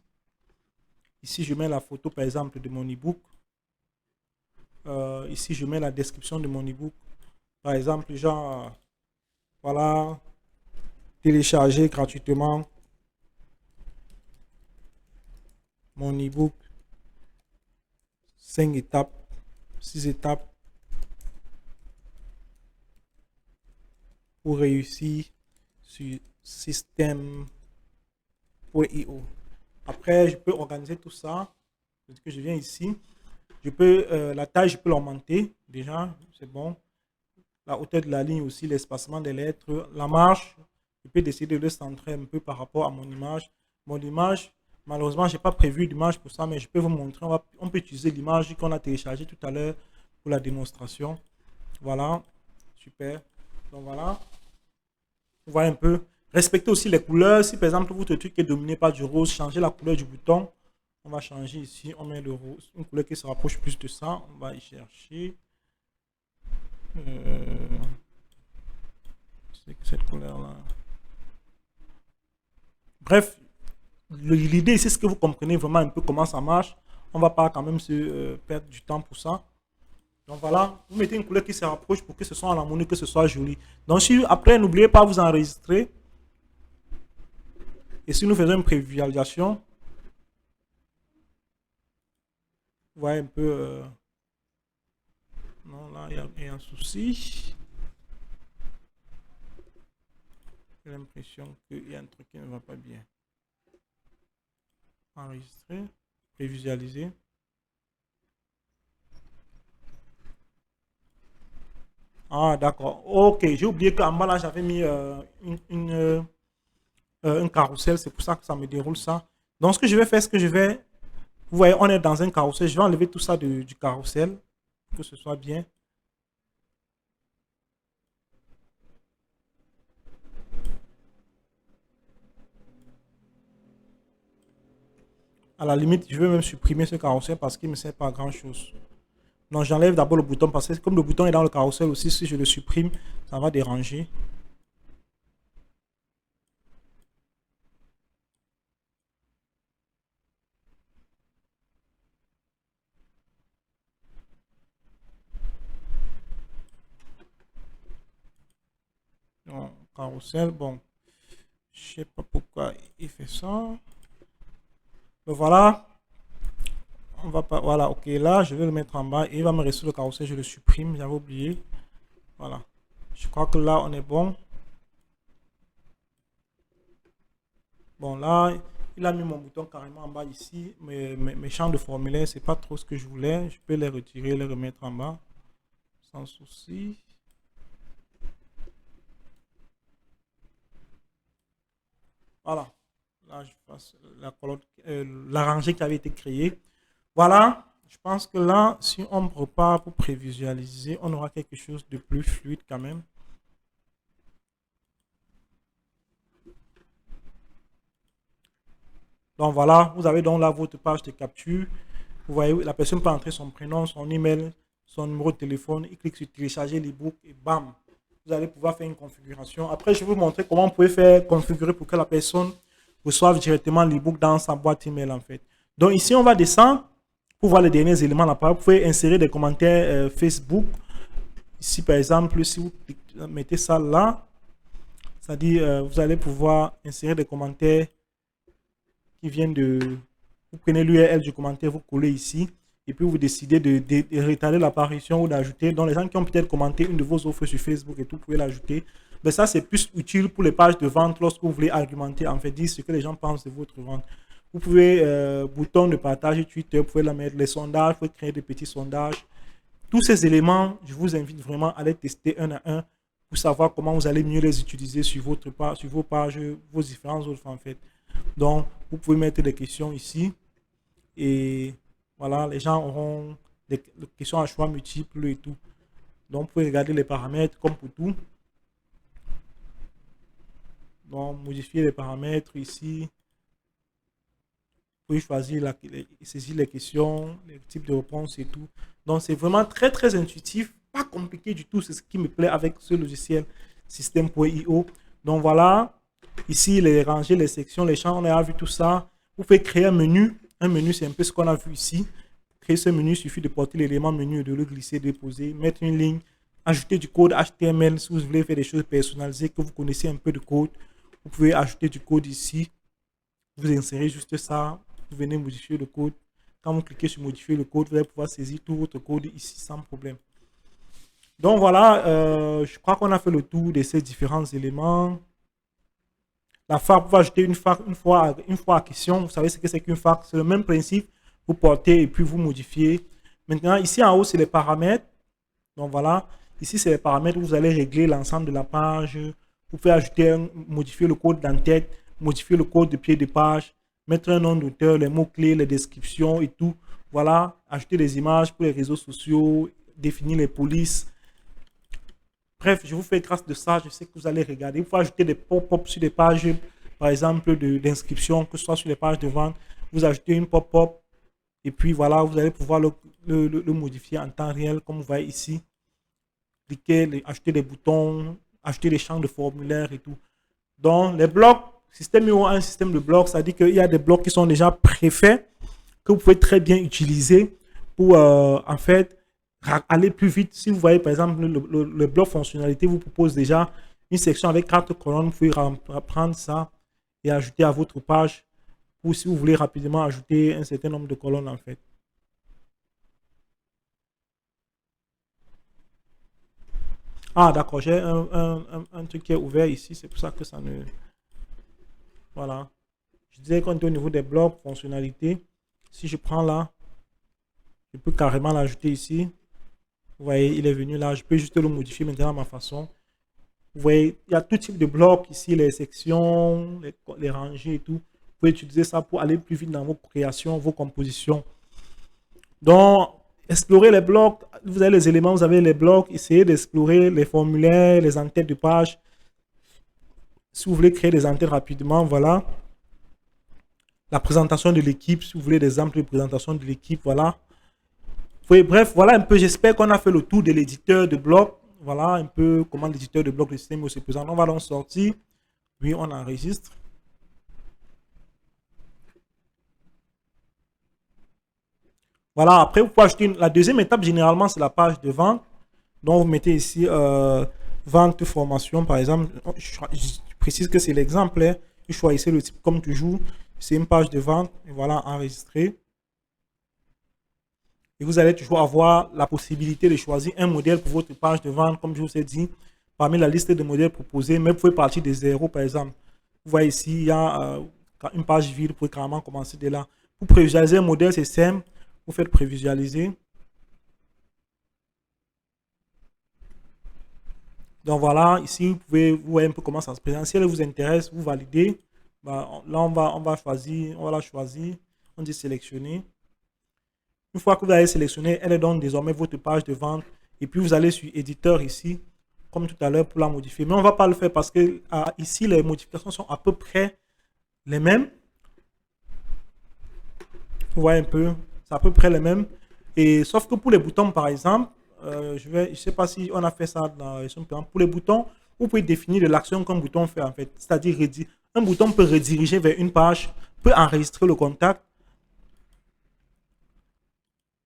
Ici, je mets la photo, par exemple, de mon e-book. Ici, je mets la description de mon e-book. Par exemple, genre, voilà, télécharger gratuitement mon e-book. 5 étapes, 6 étapes pour réussir sur système .io. Après, je peux organiser tout ça. Que je viens ici. Je peux, la taille, je peux l'augmenter. Déjà, c'est bon. La hauteur de la ligne aussi, l'espacement des lettres, la marge. Je peux décider de le centrer un peu par rapport à mon image. Mon image, malheureusement, je n'ai pas prévu d'image pour ça, mais je peux vous montrer. On peut utiliser l'image qu'on a téléchargée tout à l'heure pour la démonstration. Voilà, super. Donc voilà, vous voyez un peu. Respectez aussi les couleurs. Si par exemple votre truc est dominé par du rose, changez la couleur du bouton. On va changer ici, on met le rose, une couleur qui se rapproche plus de ça. On va y chercher. C'est que cette couleur-là. Bref, l'idée ici, c'est que vous comprenez vraiment un peu comment ça marche. On ne va pas quand même se perdre du temps pour ça. Donc voilà, vous mettez une couleur qui se rapproche pour que ce soit en harmonie, que ce soit joli. Donc si après, n'oubliez pas vous enregistrer. Et si nous faisons une prévisualisation, vous voyez un peu... non, là, il y a un souci. J'ai l'impression qu'il y a un truc qui ne va pas bien. Enregistrer, prévisualiser. Ah, d'accord. Ok, j'ai oublié qu'en bas là, j'avais mis un carrousel. C'est pour ça que ça me déroule ça. Donc, ce que je vais faire, vous voyez, on est dans un carrousel. Je vais enlever tout ça du carrousel, pour que ce soit bien. À la limite, je vais même supprimer ce carrousel parce qu'il ne me sert pas à grand chose. Donc, j'enlève d'abord le bouton parce que comme le bouton est dans le carrousel aussi, si je le supprime, ça va déranger. Donc, carrousel, bon, je sais pas pourquoi il fait ça. Mais voilà, on va pas, voilà, ok, là, je vais le mettre en bas et il va me rester le carrousel, je le supprime, j'avais oublié. Voilà, je crois que là, on est bon. Bon, là, il a mis mon bouton carrément en bas ici. Mais mes champs de formulaire, c'est pas trop ce que je voulais. Je peux les retirer, les remettre en bas. Sans souci. Voilà. Là, je passe la colonne, la rangée qui avait été créée. Voilà. Je pense que là, si on repart pour prévisualiser, on aura quelque chose de plus fluide quand même. Donc voilà, vous avez donc là votre page de capture. Vous voyez, la personne peut entrer son prénom, son email, son numéro de téléphone. Il clique sur télécharger l'ebook et bam, vous allez pouvoir faire une configuration. Après, je vais vous montrer comment vous pouvez faire configurer pour que la personne reçoive directement l'ebook dans sa boîte email en fait. Donc ici, on va descendre pour voir les derniers éléments là. Vous pouvez insérer des commentaires Facebook. Ici, par exemple, si vous mettez ça là, c'est-à-dire vous allez pouvoir insérer des commentaires qui viennent de... Vous prenez l'URL du commentaire, vous collez ici, et puis vous décidez de retarder l'apparition ou d'ajouter. Donc les gens qui ont peut-être commenté une de vos offres sur Facebook et tout, vous pouvez l'ajouter. Mais ça, c'est plus utile pour les pages de vente lorsque vous voulez argumenter, en fait, dire ce que les gens pensent de votre vente. Vous pouvez, bouton de partage Twitter, vous pouvez la mettre, les sondages, vous pouvez créer des petits sondages. Tous ces éléments, je vous invite vraiment à les tester un à un pour savoir comment vous allez mieux les utiliser sur votre page, sur vos pages, vos différentes offres en fait. Donc, vous pouvez mettre des questions ici et voilà, les gens auront des questions à choix multiples et tout. Donc, vous pouvez regarder les paramètres comme pour tout. Donc, modifier les paramètres ici. Vous pouvez choisir, saisir les questions, les types de réponses et tout. Donc, c'est vraiment très, très intuitif, pas compliqué du tout. C'est ce qui me plaît avec ce logiciel System.io. Donc, voilà. Ici, les rangées, les sections, les champs, on a vu tout ça. Vous pouvez créer un menu. Un menu, c'est un peu ce qu'on a vu ici. Créer ce menu, il suffit de porter l'élément menu, de le glisser, déposer, mettre une ligne, ajouter du code HTML. Si vous voulez faire des choses personnalisées, que vous connaissez un peu de code, vous pouvez ajouter du code ici. Vous insérez juste ça. Vous venez modifier le code. Quand vous cliquez sur modifier le code, vous allez pouvoir saisir tout votre code ici sans problème. Donc voilà, je crois qu'on a fait le tour de ces différents éléments. La FAQ, vous pouvez ajouter une FAQ une fois à question. Vous savez ce que c'est qu'une FAQ. C'est le même principe. Vous portez et puis vous modifiez. Maintenant, ici en haut, c'est les paramètres. Donc voilà. Ici, c'est les paramètres où vous allez régler l'ensemble de la page. Vous pouvez ajouter, modifier le code d'entête, modifier le code de pied de page, mettre un nom d'auteur, les mots-clés, les descriptions et tout. Voilà. Ajouter des images pour les réseaux sociaux, définir les polices. Bref, je vous fais grâce de ça. Je sais que vous allez regarder. Vous pouvez ajouter des pop-up sur des pages, par exemple, d'inscription, que ce soit sur les pages de vente. Vous ajoutez une pop-up et puis voilà, vous allez pouvoir le modifier en temps réel, comme vous voyez ici. Cliquer, ajouter des boutons, ajouter des champs de formulaire et tout. Donc, les blocs, système IO a un système de blocs, c'est-à-dire qu'il y a des blocs qui sont déjà préfaits, que vous pouvez très bien utiliser pour, en fait, aller plus vite. Si vous voyez, par exemple, le bloc fonctionnalité vous propose déjà une section avec 4 colonnes. Vous pouvez prendre ça et ajouter à votre page. Ou si vous voulez rapidement ajouter un certain nombre de colonnes, en fait. Ah, d'accord, j'ai un truc qui est ouvert ici. C'est pour ça que ça ne... Voilà. Je disais qu'on est au niveau des blocs fonctionnalités. Si je prends là, je peux carrément l'ajouter ici. Vous voyez, il est venu là. Je peux juste le modifier maintenant à ma façon. Vous voyez, il y a tout type de blocs ici, les sections, les rangées et tout. Vous pouvez utiliser ça pour aller plus vite dans vos créations, vos compositions. Donc, explorer les blocs. Vous avez les éléments, vous avez les blocs. Essayez d'explorer les formulaires, les entêtes de page. Si vous voulez créer des entêtes rapidement, voilà. La présentation de l'équipe, si vous voulez des exemples de présentation de l'équipe, voilà. Oui, bref, voilà un peu, j'espère qu'on a fait le tour de l'éditeur de bloc. Voilà un peu comment l'éditeur de bloc de système se présente. On va donc sortir. Oui, on enregistre. Voilà, après, vous pouvez ajouter la deuxième étape, généralement, c'est la page de vente. Donc, vous mettez ici vente formation, par exemple. Je précise que c'est l'exemple. Hein. Vous choisissez le type comme toujours. C'est une page de vente. Et voilà, enregistré. Et vous allez toujours avoir la possibilité de choisir un modèle pour votre page de vente, comme je vous ai dit, parmi la liste de modèles proposés, mais vous pouvez partir de zéro, par exemple. Vous voyez ici, il y a une page vide, vous pouvez carrément commencer de là. Pour prévisualiser un modèle, c'est simple. Vous faites prévisualiser. Donc voilà, ici, vous pouvez voir un peu comment ça se présente. Si elle vous intéresse, vous validez. Bah, là, on va choisir, on va la choisir. On dit sélectionner. Une fois que vous avez sélectionné, elle est donc désormais votre page de vente. Et puis, vous allez sur éditeur ici, comme tout à l'heure, pour la modifier. Mais on ne va pas le faire parce que ici, les modifications sont à peu près les mêmes. Vous voyez un peu, c'est à peu près les mêmes. Et sauf que pour les boutons, par exemple, je ne sais pas si on a fait ça dans la version précédente. Pour les boutons, vous pouvez définir de l'action qu'un bouton fait en fait. C'est-à-dire, un bouton peut rediriger vers une page, peut enregistrer le contact.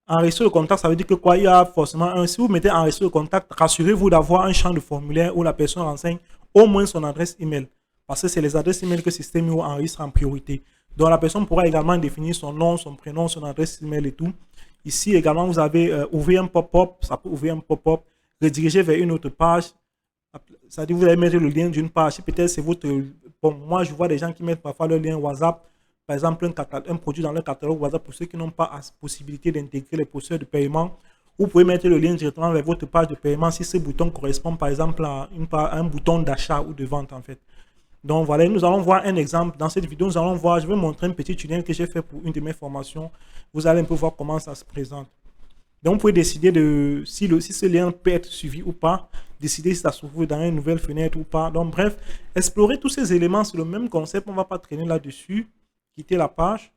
Enregistrer le contact, ça veut dire que quoi, il y a forcément un. Si vous mettez enregistrer le contact, rassurez-vous d'avoir un champ de formulaire où la personne renseigne au moins son adresse email. Parce que c'est les adresses email que Système.io enregistre en priorité. Donc la personne pourra également définir son nom, son prénom, son adresse email et tout. Ici également, vous avez ouvrir un pop-up, ça peut ouvrir un pop-up, rediriger vers une autre page. C'est-à-dire vous allez mettre le lien d'une page. Peut-être c'est votre. Bon, moi, je vois des gens qui mettent parfois le lien WhatsApp. Par exemple, un produit dans le catalogue WhatsApp pour ceux qui n'ont pas la possibilité d'intégrer les procédures de paiement. Vous pouvez mettre le lien directement vers votre page de paiement si ce bouton correspond par exemple à un bouton d'achat ou de vente en fait. Donc voilà, nous allons voir un exemple. Dans cette vidéo, nous allons voir, je vais montrer un petit tunnel que j'ai fait pour une de mes formations. Vous allez un peu voir comment ça se présente. Donc vous pouvez décider de si ce lien peut être suivi ou pas, décider si ça s'ouvre dans une nouvelle fenêtre ou pas. Donc bref, explorer tous ces éléments, c'est le même concept, on ne va pas traîner là-dessus. Quitter la page.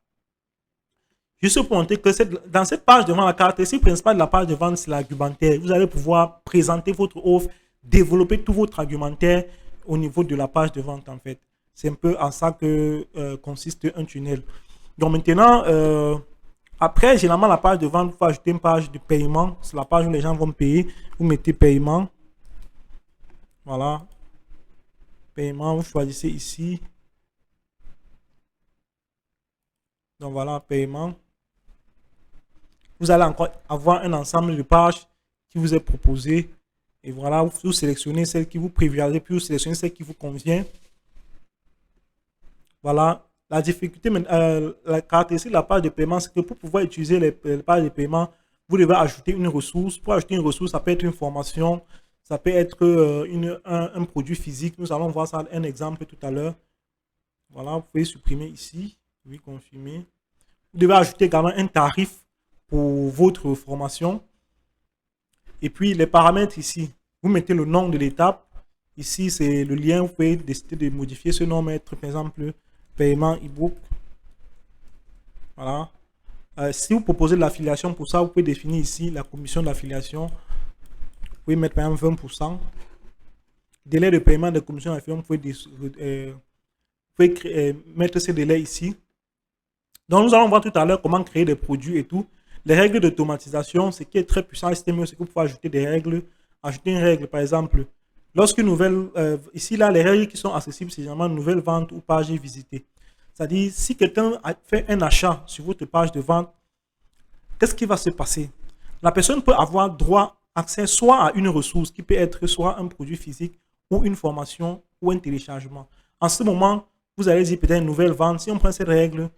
Juste pour montrer que dans cette page de vente, la caractéristique principale de la page de vente, c'est l'argumentaire. Vous allez pouvoir présenter votre offre, développer tout votre argumentaire au niveau de la page de vente en fait. C'est un peu en ça que consiste un tunnel. Donc maintenant, après, généralement, la page de vente, vous pouvez ajouter une page de paiement. C'est la page où les gens vont payer. Vous mettez paiement. Voilà. Paiement, vous choisissez ici. Donc voilà, paiement. Vous allez encore avoir un ensemble de pages qui vous est proposé. Et voilà, vous sélectionnez celle qui vous prévient, puis vous sélectionnez celle qui vous convient. Voilà. La difficulté, la caractéristique de la page de paiement, c'est que pour pouvoir utiliser les pages de paiement, vous devez ajouter une ressource. Pour ajouter une ressource, ça peut être une formation, ça peut être un produit physique. Nous allons voir ça, un exemple tout à l'heure. Voilà, vous pouvez supprimer ici. Oui, confirmer. Vous devez ajouter également un tarif pour votre formation. Et puis les paramètres ici, vous mettez le nom de l'étape. Ici, c'est le lien. Vous pouvez décider de modifier ce nom, mettre par exemple paiement ebook. Voilà. Si vous proposez de l'affiliation pour ça, vous pouvez définir ici la commission d'affiliation. Vous pouvez mettre par exemple 20%. Délai de paiement de commission d'affiliation, vous pouvez mettre ces délais ici. Donc, nous allons voir tout à l'heure comment créer des produits et tout. Les règles d'automatisation, ce qui est très puissant, c'est que vous pouvez ajouter des règles. Ajouter une règle, par exemple, lorsqu'une nouvelle, ici, là, les règles qui sont accessibles, c'est généralement nouvelle vente ou page visitée. C'est-à-dire, si quelqu'un a fait un achat sur votre page de vente, qu'est-ce qui va se passer? La personne peut avoir droit, accès soit à une ressource qui peut être soit un produit physique ou une formation ou un téléchargement. En ce moment, vous allez dire peut-être une nouvelle vente. Si on prend cette règle,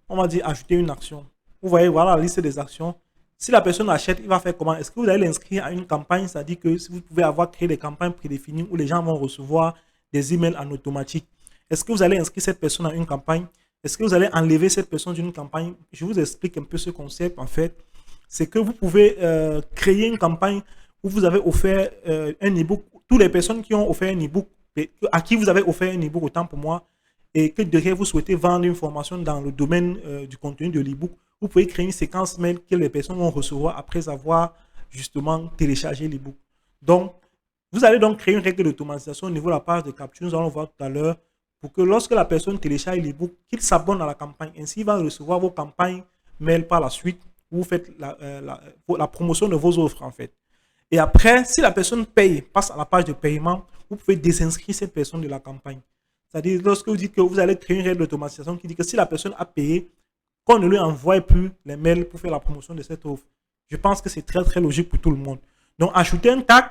on va dire ajouter une action. Vous voyez, voilà la liste des actions. Si la personne achète, il va faire comment? Est-ce que vous allez l'inscrire à une campagne? C'est-à-dire que si vous pouvez avoir créé des campagnes prédéfinies où les gens vont recevoir des emails en automatique. Est-ce que vous allez inscrire cette personne à une campagne? Est-ce que vous allez enlever cette personne d'une campagne? Je vous explique un peu ce concept en fait. C'est que vous pouvez créer une campagne où vous avez offert un e-book. Toutes les personnes qui ont offert un e-book, à qui vous avez offert un e-book, autant pour moi, et que derrière vous souhaitez vendre une formation dans le domaine du contenu de l'e-book, vous pouvez créer une séquence mail que les personnes vont recevoir après avoir justement téléchargé l'e-book. Donc, vous allez donc créer une règle d'automatisation au niveau de la page de capture. Nous allons voir tout à l'heure pour que lorsque la personne télécharge l'e-book, qu'il s'abonne à la campagne. Ainsi, il va recevoir vos campagnes mail par la suite où vous faites la promotion de vos offres en fait. Et après, si la personne paye, passe à la page de paiement, vous pouvez désinscrire cette personne de la campagne. C'est-à-dire, lorsque vous dites que vous allez créer une règle d'automatisation qui dit que si la personne a payé, qu'on ne lui envoie plus les mails pour faire la promotion de cette offre. Je pense que c'est très, très logique pour tout le monde. Donc, ajouter un tag,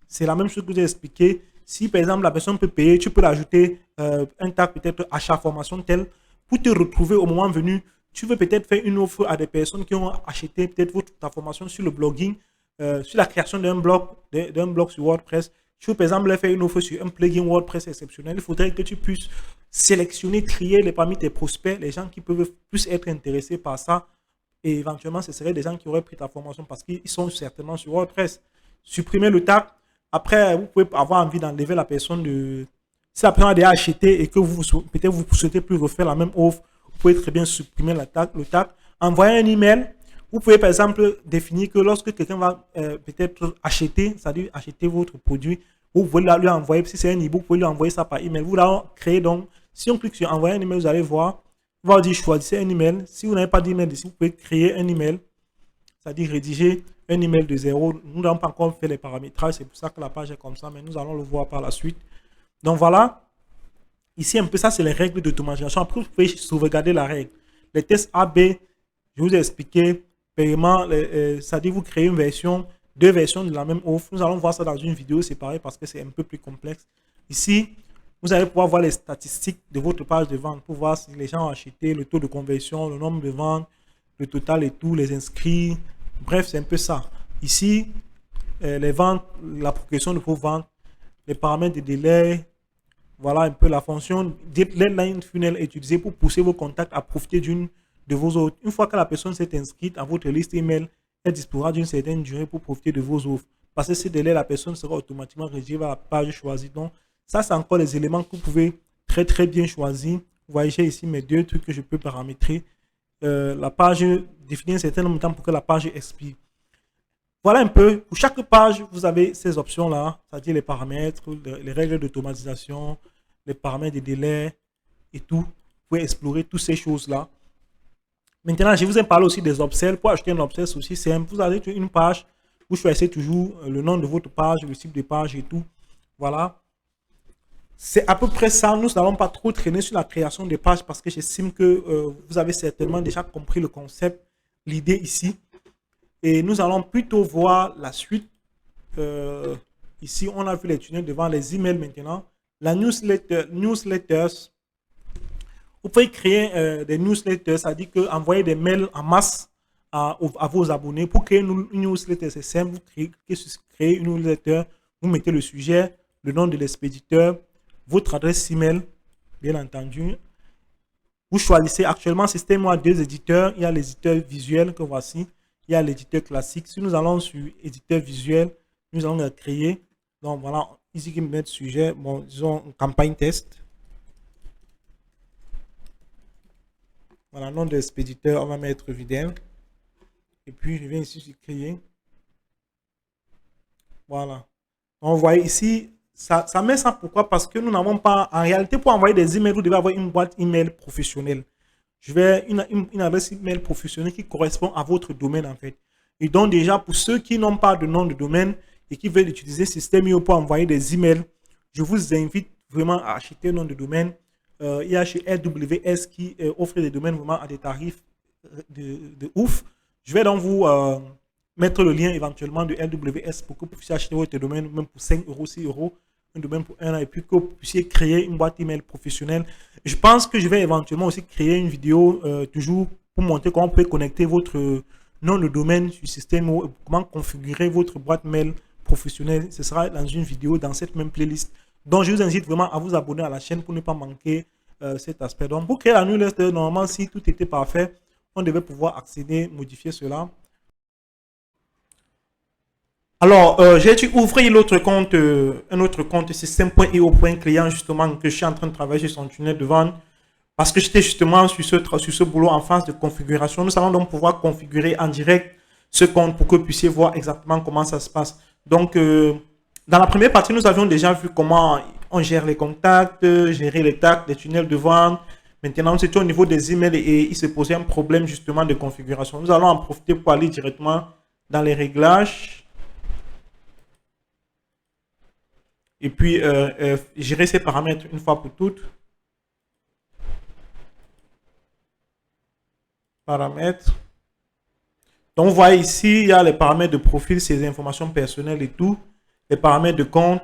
c'est la même chose que je vous ai expliqué. Si, par exemple, la personne peut payer, tu peux l'ajouter un tag, peut-être achat formation tel, pour te retrouver au moment venu. Tu veux peut-être faire une offre à des personnes qui ont acheté peut-être ta formation sur le blogging, sur la création d'un blog sur WordPress. Tu veux par exemple faire une offre sur un plugin WordPress exceptionnel. Il faudrait que tu puisses sélectionner, trier parmi tes prospects, les gens qui peuvent plus être intéressés par ça. Et éventuellement, ce seraient des gens qui auraient pris ta formation parce qu'ils sont certainement sur WordPress. Supprimer le tag. Après, vous pouvez avoir envie d'enlever la personne de... Si la personne a déjà acheté et que peut-être vous ne souhaitez plus refaire la même offre, vous pouvez très bien supprimer le tag. Envoyer un email. Vous pouvez par exemple définir que lorsque quelqu'un va peut-être acheter, c'est-à-dire acheter votre produit, vous pouvez lui envoyer, si c'est un e-book, vous pouvez lui envoyer ça par email. Vous l'avez créé donc, si on clique sur envoyer un email, vous allez voir, il va vous dire choisissez un email. Si vous n'avez pas d'email ici, vous pouvez créer un email, c'est-à-dire rédiger un email de zéro. Nous n'avons pas encore fait les paramétrages, c'est pour ça que la page est comme ça, mais nous allons le voir par la suite. Donc voilà, ici un peu ça, c'est les règles d'automatisation. Après, vous pouvez sauvegarder la règle. Les tests AB, je vous ai expliqué, paiement, c'est-à-dire vous créez une version, deux versions de la même offre. Nous allons voir ça dans une vidéo séparée parce que c'est un peu plus complexe. Ici, vous allez pouvoir voir les statistiques de votre page de vente pour voir si les gens ont acheté, le taux de conversion, le nombre de ventes, le total et tout, les inscrits. Bref, c'est un peu ça. Ici, les ventes, la progression de vos ventes, les paramètres de délai. Voilà un peu la fonction deadline funnel utilisée pour pousser vos contacts à profiter de vos offres. Une fois que la personne s'est inscrite à votre liste email, elle disposera d'une certaine durée pour profiter de vos offres. Parce que ce délai, la personne sera automatiquement redirigée vers la page choisie. Donc, ça, c'est encore les éléments que vous pouvez très, très bien choisir. Vous voyez, j'ai ici mes deux trucs que je peux paramétrer. La page, définir un certain nombre de temps pour que la page expire. Voilà un peu. Pour chaque page, vous avez ces options-là, c'est-à-dire les paramètres, les règles d'automatisation, les paramètres de délai et tout. Vous pouvez explorer toutes ces choses-là. Maintenant, je vous ai parlé aussi des upsells. Pour acheter un upsell, c'est aussi simple. Vous avez une page, vous choisissez toujours le nom de votre page, le type de page et tout. Voilà. C'est à peu près ça. Nous n'allons pas trop traîner sur la création des pages parce que j'estime que vous avez certainement déjà compris le concept, l'idée ici. Et nous allons plutôt voir la suite. Ici, on a vu les tunnels devant les emails maintenant. La newsletters. Vous pouvez créer des newsletters, c'est-à-dire que envoyer des mails en masse à vos abonnés. Pour créer une newsletter, c'est simple. Vous créez une newsletter, vous mettez le sujet, le nom de l'expéditeur, votre adresse email, bien entendu. Vous choisissez actuellement, système a deux éditeurs. Il y a l'éditeur visuel que voici. Il y a l'éditeur classique. Si nous allons sur éditeur visuel, nous allons le créer. Donc voilà, ici qui me met sujet, bon, disons campagne test. Voilà, nom de l'expéditeur, on va mettre Videl. Et puis je viens ici sur créer. Voilà. Donc, vous voyez ici, ça met ça pourquoi? Parce que nous n'avons pas, en réalité, pour envoyer des emails, vous devez avoir une boîte email professionnelle. Je vais une adresse email professionnelle qui correspond à votre domaine en fait. Et donc déjà, pour ceux qui n'ont pas de nom de domaine et qui veulent utiliser Systeme.io pour envoyer des emails, je vous invite vraiment à acheter un nom de domaine. Il y a chez AWS qui offre des domaines vraiment à des tarifs de ouf. Je vais donc vous mettre le lien éventuellement de AWS pour que vous puissiez acheter votre domaine, même pour 5 euros, 6 euros, un domaine pour 1 an, et puis que vous puissiez créer une boîte email professionnelle. Je pense que je vais éventuellement aussi créer une vidéo toujours pour montrer comment vous pouvez connecter votre nom de domaine sur système ou comment configurer votre boîte mail professionnelle. Ce sera dans une vidéo dans cette même playlist. Donc, je vous invite vraiment à vous abonner à la chaîne pour ne pas manquer cet aspect. Donc, pour créer la newsletter, normalement, si tout était parfait, on devait pouvoir accéder, modifier cela. Alors, j'ai dû ouvrir l'autre compte, un autre compte système.io.client justement que je suis en train de travailler sur son tunnel de vente parce que j'étais justement sur ce boulot en phase de configuration. Nous allons donc pouvoir configurer en direct ce compte pour que vous puissiez voir exactement comment ça se passe. Donc, dans la première partie, nous avions déjà vu comment on gère les contacts, gérer les tags, les tunnels de vente. Maintenant, c'était au niveau des emails et il se posait un problème justement de configuration. Nous allons en profiter pour aller directement dans les réglages. Et puis, gérer ces paramètres une fois pour toutes. Paramètres. Donc, vous voyez ici, il y a les paramètres de profil, ces informations personnelles et tout. Les paramètres de compte.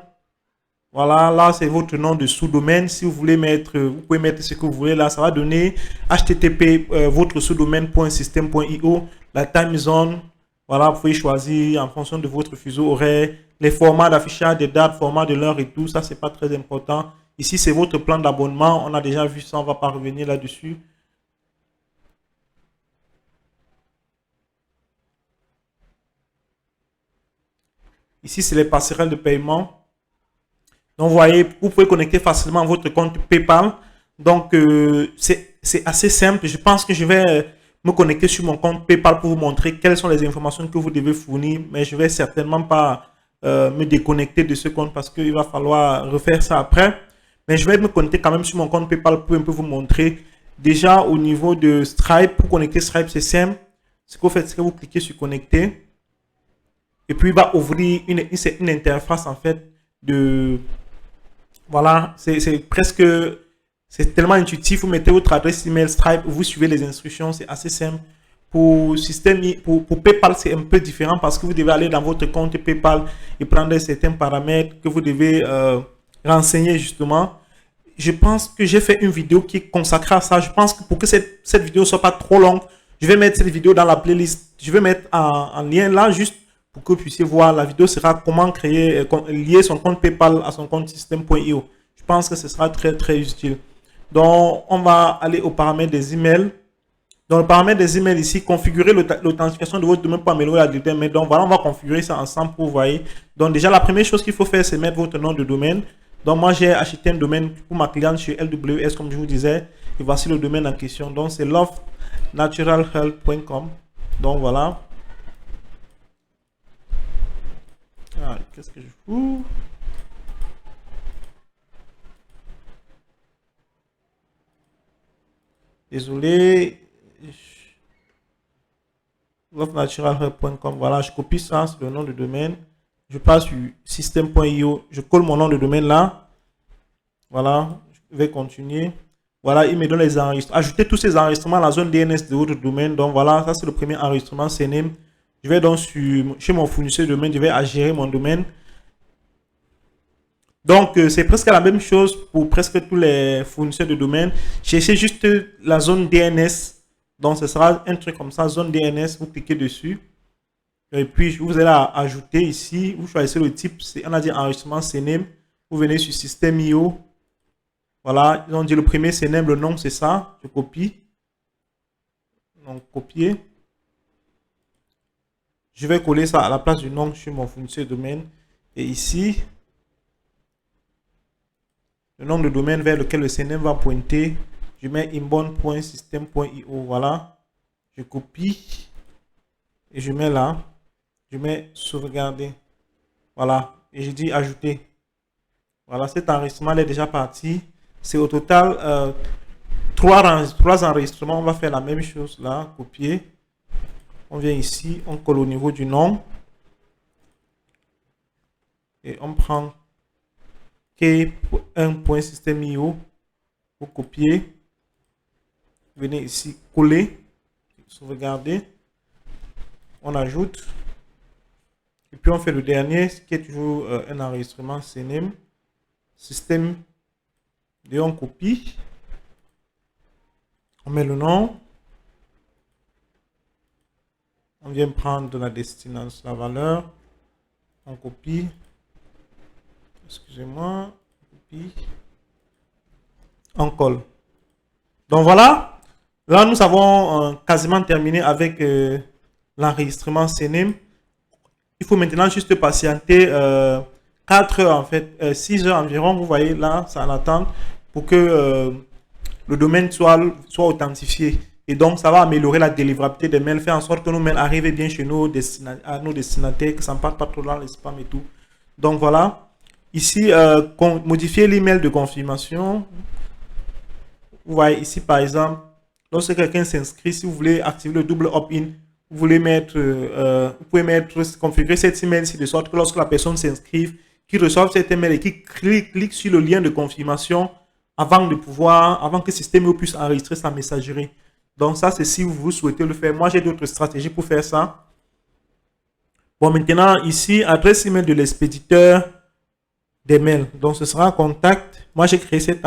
Voilà, là, c'est votre nom de sous-domaine. Si vous voulez mettre, vous pouvez mettre ce que vous voulez là. Ça va donner http votre sous-domaine.système.io, la time zone. Voilà, vous pouvez choisir en fonction de votre fuseau horaire, les formats d'affichage des dates, format de l'heure et tout. Ça, c'est pas très important. Ici, c'est votre plan d'abonnement. On a déjà vu ça, on va pas revenir là-dessus. Ici, c'est les passerelles de paiement. Donc, vous voyez, vous pouvez connecter facilement votre compte PayPal. Donc, c'est assez simple. Je pense que je vais me connecter sur mon compte PayPal pour vous montrer quelles sont les informations que vous devez fournir. Mais je ne vais certainement pas me déconnecter de ce compte parce qu'il va falloir refaire ça après. Mais je vais me connecter quand même sur mon compte PayPal pour un peu vous montrer. Déjà, au niveau de Stripe, pour connecter Stripe, c'est simple. Ce que vous faites, c'est que vous cliquez sur connecter. Et puis, il va ouvrir une interface en fait de... Voilà, c'est presque... C'est tellement intuitif. Vous mettez votre adresse email Stripe, vous suivez les instructions, c'est assez simple. Pour PayPal, c'est un peu différent parce que vous devez aller dans votre compte PayPal et prendre certains paramètres que vous devez renseigner justement. Je pense que j'ai fait une vidéo qui est consacrée à ça. Je pense que pour que cette vidéo ne soit pas trop longue, je vais mettre cette vidéo dans la playlist. Je vais mettre en lien là juste pour que vous puissiez voir. La vidéo sera comment créer, lier son compte PayPal à son compte système.io. Je pense que ce sera très très utile. Donc, on va aller aux paramètres des emails. Dans le paramètre des emails ici, configurer l'authentification de votre domaine pour améliorer la qualité. Mais donc, voilà, on va configurer ça ensemble pour vous voyez. Donc, déjà, la première chose qu'il faut faire, c'est mettre votre nom de domaine. Donc, moi, j'ai acheté un domaine pour ma cliente chez LWS, comme je vous disais. Et voici le domaine en question. Donc, c'est lovenaturalhealth.com. Donc, voilà. Ah, qu'est-ce que je fous? Désolé. Lovenaturalhealth.com. Voilà, je copie ça, c'est le nom de domaine. Je passe sur système.io. Je colle mon nom de domaine là. Voilà, je vais continuer. Voilà, il me donne les enregistrements. Ajoutez tous ces enregistrements à la zone DNS de votre domaine. Donc voilà, ça c'est le premier enregistrement CNAME. Je vais donc chez mon fournisseur de domaine, je vais à gérer mon domaine. Donc, c'est presque la même chose pour presque tous les fournisseurs de domaine. Cherchez juste la zone DNS. Donc, ce sera un truc comme ça, zone DNS. Vous cliquez dessus. Et puis, vous allez ajouter ici. Vous choisissez le type. On a dit enregistrement CNAME. Vous venez sur système IO. Voilà. Ils ont dit le premier CNAME, le nom, c'est ça. Je copie. Donc, copier. Je vais coller ça à la place du nom sur mon fournisseur de domaine. Et ici, le nom de domaine vers lequel le CNAME va pointer, je mets inbound.system.io. Voilà. Je copie et je mets là. Je mets sauvegarder. Voilà. Et je dis ajouter. Voilà, cet enregistrement est déjà parti. C'est au total trois enregistrements. On va faire la même chose là. Copier. On vient ici. On colle au niveau du nom. Et on prend k1.system.io pour copier. Venez ici, coller, sauvegarder. On ajoute. Et puis on fait le dernier, qui est toujours un enregistrement CNAME. Système. Et on copie. On met le nom. On vient prendre la destination, la valeur. On copie. Excusez-moi. Copie. On colle. Donc voilà. Là, nous avons quasiment terminé avec l'enregistrement CNAME. Il faut maintenant juste patienter 4 heures, en fait, 6 heures environ. Vous voyez là, ça en attend pour que le domaine soit authentifié. Et donc, ça va améliorer la délivrabilité des mails, faire en sorte que nos mails arrivent bien chez nos destinataires, que ça ne parte pas trop dans les spams et tout. Donc voilà. Ici, modifier l'email de confirmation. Vous voyez ici, par exemple, lorsque quelqu'un s'inscrit, si vous voulez activer le double opt-in, vous voulez mettre, vous pouvez configurer cet email de sorte que lorsque la personne s'inscrive, qu'il reçoive cet email et qu'il clique sur le lien de confirmation avant que le système puisse enregistrer sa messagerie. Donc ça, c'est si vous souhaitez le faire. Moi, j'ai d'autres stratégies pour faire ça. Bon, maintenant, ici, adresse email de l'expéditeur des mails. Donc, ce sera contact. Moi, j'ai créé cette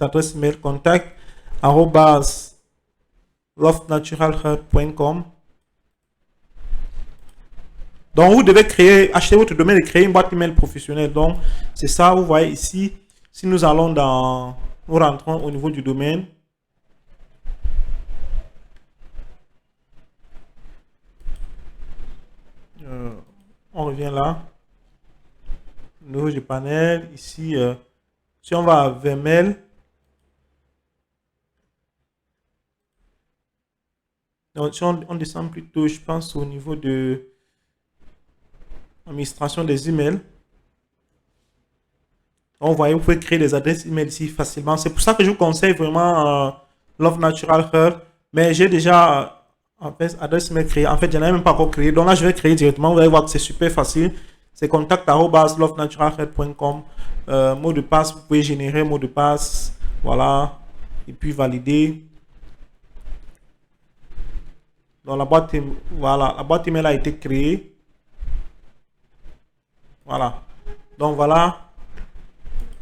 adresse email contact @lovenaturalhealth.com. Donc, vous devez acheter votre domaine et créer une boîte email professionnelle. Donc, c'est ça, vous voyez ici. Si nous allons nous rentrons au niveau du domaine. On revient là. Niveau du panel. Ici, si on va à 20 mails. Donc, si on descend plutôt, je pense, au niveau de administration des emails. Donc, vous voyez, vous pouvez créer des adresses email ici facilement. C'est pour ça que je vous conseille vraiment Love Natural Health. Mais j'ai déjà en fait adresse email créée. En fait, je n'en ai même pas encore créé. Donc là, je vais créer directement. Vous allez voir que c'est super facile. C'est contact@lovenaturalhealth.com. Mot de passe, vous pouvez générer mot de passe. Voilà. Et puis valider. Donc la boîte email a été créée. Voilà. Donc voilà.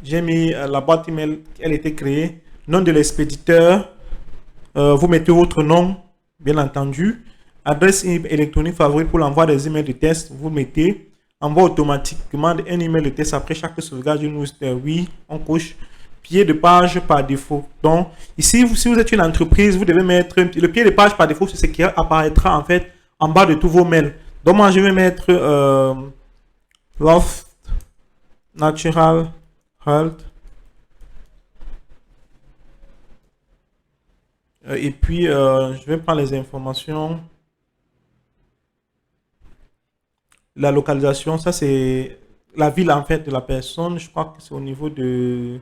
J'ai mis la boîte email, elle a été créée. Nom de l'expéditeur. Vous mettez votre nom, bien entendu. Adresse électronique favorite pour l'envoi des emails de test. Vous mettez. Envoie automatiquement un email de test après chaque sauvegarde d'une newsletter. Oui, on coche. Pied de page par défaut. Donc, ici, si vous êtes une entreprise, vous devez mettre le pied de page par défaut, c'est ce qui apparaîtra en fait en bas de tous vos mails. Donc, moi, je vais mettre Love Natural Health. Et puis, je vais prendre les informations. La localisation, ça c'est la ville en fait de la personne. Je crois que c'est au niveau de...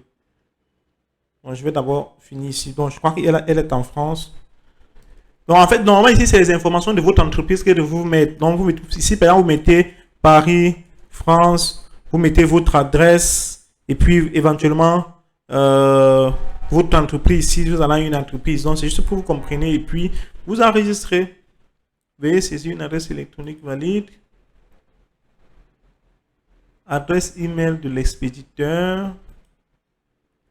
Bon, je vais d'abord finir ici. Donc, je crois qu'elle est en France. Donc, en fait, normalement, ici, c'est les informations de votre entreprise que de vous mettre. Donc, vous mettez, ici, par exemple, vous mettez Paris, France, vous mettez votre adresse et puis éventuellement votre entreprise. Si vous avez une entreprise, donc c'est juste pour vous compreniez et puis vous enregistrez. Veuillez saisir une adresse électronique valide. Adresse email de l'expéditeur.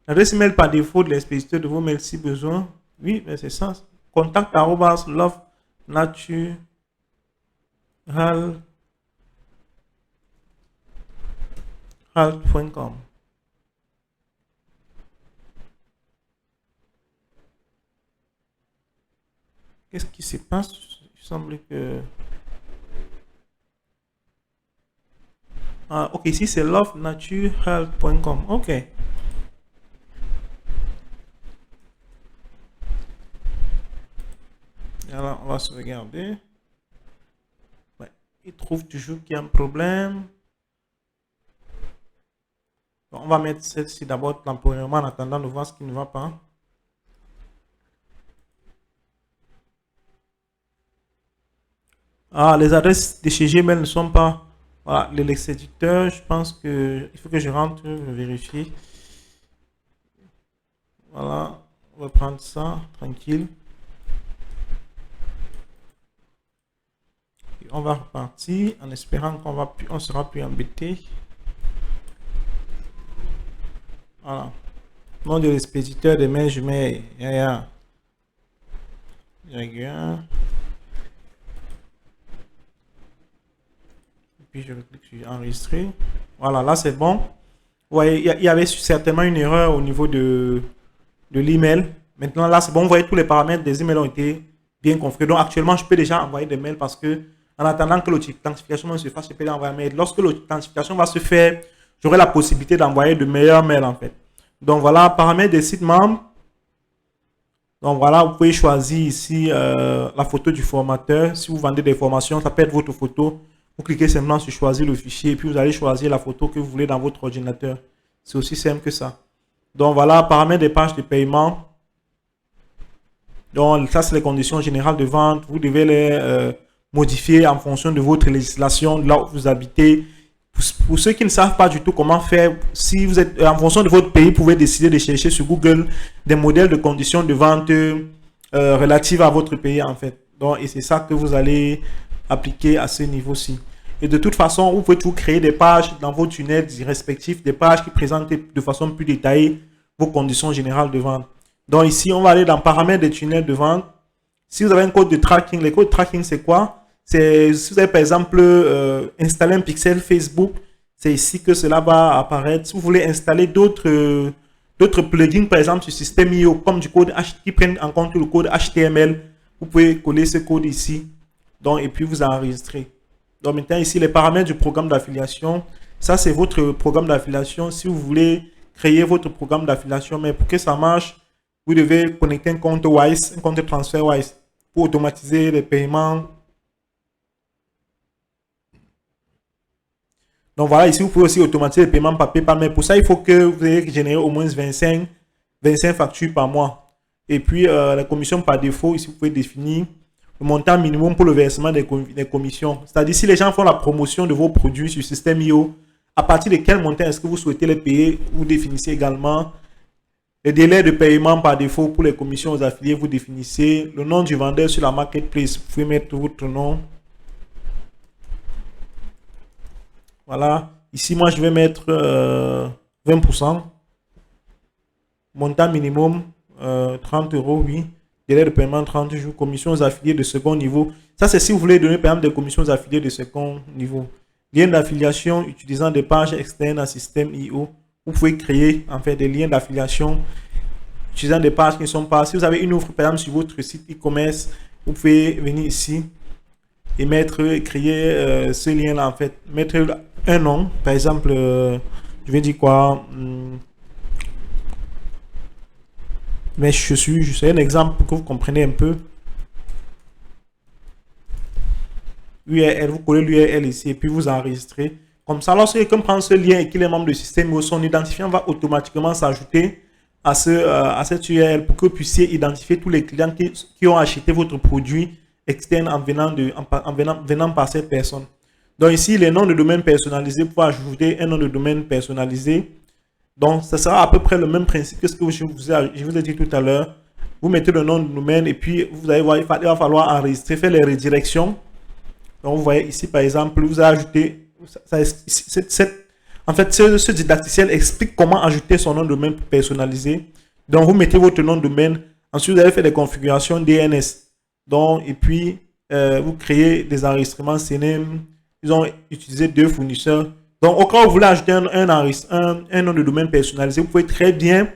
Adresse email par défaut de l'expéditeur de vos mails si besoin. Oui, mais c'est ça. Contact love natural.com. Qu'est-ce qui se passe? Il semble que... Ah, ok, ici c'est lovenaturhealth.com. Ok. Alors, on va se regarder. Ouais, il trouve toujours qu'il y a un problème. On va mettre celle-ci d'abord temporairement en attendant de voir ce qui ne va pas. Ah, les adresses de chez Gmail ne sont pas... Voilà, l'exécuteur, je pense que il faut que je rentre, vérifier. Voilà, on va prendre ça, tranquille. Et on va repartir en espérant on sera plus embêté. Voilà. Nom de l'expéditeur de mail, je mets Yaya. Puis je clique sur enregistrer. Voilà, là c'est bon. Ouais, il y avait certainement une erreur au niveau de l'email. Maintenant, là c'est bon. Vous voyez, tous les paramètres des emails ont été bien configurés. Donc actuellement, je peux déjà envoyer des mails parce que en attendant que l'authentification se fasse, je peux envoyer un mail. Lorsque l'authentification va se faire, j'aurai la possibilité d'envoyer de meilleurs mails en fait. Donc voilà, paramètres des sites membres. Donc voilà, vous pouvez choisir ici la photo du formateur. Si vous vendez des formations, ça peut être votre photo. Vous cliquez simplement sur choisir le fichier et puis vous allez choisir la photo que vous voulez dans votre ordinateur. C'est aussi simple que ça. Donc voilà, paramètres des pages de paiement. Donc ça, c'est les conditions générales de vente. Vous devez les modifier en fonction de votre législation, de là où vous habitez. Pour ceux qui ne savent pas du tout comment faire, si vous êtes en fonction de votre pays, vous pouvez décider de chercher sur Google des modèles de conditions de vente relatives à votre pays en fait. Donc, et c'est ça que vous allez appliquer à ce niveau-ci. Et de toute façon, vous pouvez toujours créer des pages dans vos tunnels respectifs, des pages qui présentent de façon plus détaillée vos conditions générales de vente. Donc ici, on va aller dans paramètres des tunnels de vente. Si vous avez un code de tracking, les codes de tracking, c'est quoi? C'est si vous avez par exemple installé un pixel Facebook, c'est ici que cela va apparaître. Si vous voulez installer d'autres plugins, par exemple sur System.io, comme du code qui prennent en compte le code HTML, vous pouvez coller ce code ici. Donc, et puis vous enregistrez. Donc maintenant ici, les paramètres du programme d'affiliation. Ça, c'est votre programme d'affiliation. Si vous voulez créer votre programme d'affiliation, mais pour que ça marche, vous devez connecter un compte Wise, un compte TransferWise pour automatiser les paiements. Donc voilà, ici, vous pouvez aussi automatiser les paiements par PayPal. Mais pour ça, il faut que vous ayez généré au moins 25 factures par mois. Et puis, la commission par défaut, ici, vous pouvez définir le montant minimum pour le versement des commissions. C'est-à-dire, si les gens font la promotion de vos produits sur System.io, à partir de quel montant est-ce que vous souhaitez les payer? Vous définissez également les délais de paiement par défaut pour les commissions aux affiliés. Vous définissez le nom du vendeur sur la marketplace. Vous pouvez mettre votre nom. Voilà. Ici, moi, je vais mettre 20%. Montant minimum 30 €, oui. Délai de paiement 30 jours. Commissions aux affiliés de second niveau. Ça, c'est si vous voulez donner, par exemple, des commissions aux affiliés de second niveau. Lien d'affiliation utilisant des pages externes à System.io. Vous pouvez créer, en fait, des liens d'affiliation utilisant des pages qui ne sont pas... Si vous avez une offre, par exemple, sur votre site e-commerce, vous pouvez venir ici et créer ce lien-là, en fait. Mettre un nom, par exemple, je vais dire quoi, mais je suis un exemple pour que vous compreniez un peu. URL, vous collez l'URL ici et puis vous enregistrez. Comme ça, lorsque quelqu'un prend ce lien et qu'il est membre du système, son identifiant va automatiquement s'ajouter à cette URL pour que vous puissiez identifier tous les clients qui ont acheté votre produit externe en venant par cette personne. Donc ici, les noms de domaine personnalisés, pour ajouter un nom de domaine personnalisé. Donc, ça sera à peu près le même principe que ce que je vous ai dit tout à l'heure. Vous mettez le nom de domaine et puis vous allez voir, il va falloir enregistrer, faire les redirections. Donc, vous voyez ici, par exemple, vous avez ajouté En fait, ce didacticiel explique comment ajouter son nom de domaine personnalisé. Donc, vous mettez votre nom de domaine. Ensuite, vous allez faire des configurations DNS. Donc, et puis, vous créez des enregistrements CNM. Ils ont utilisé 2 fournisseurs. Donc, au cas où vous voulez ajouter un nom de domaine personnalisé, vous pouvez très bien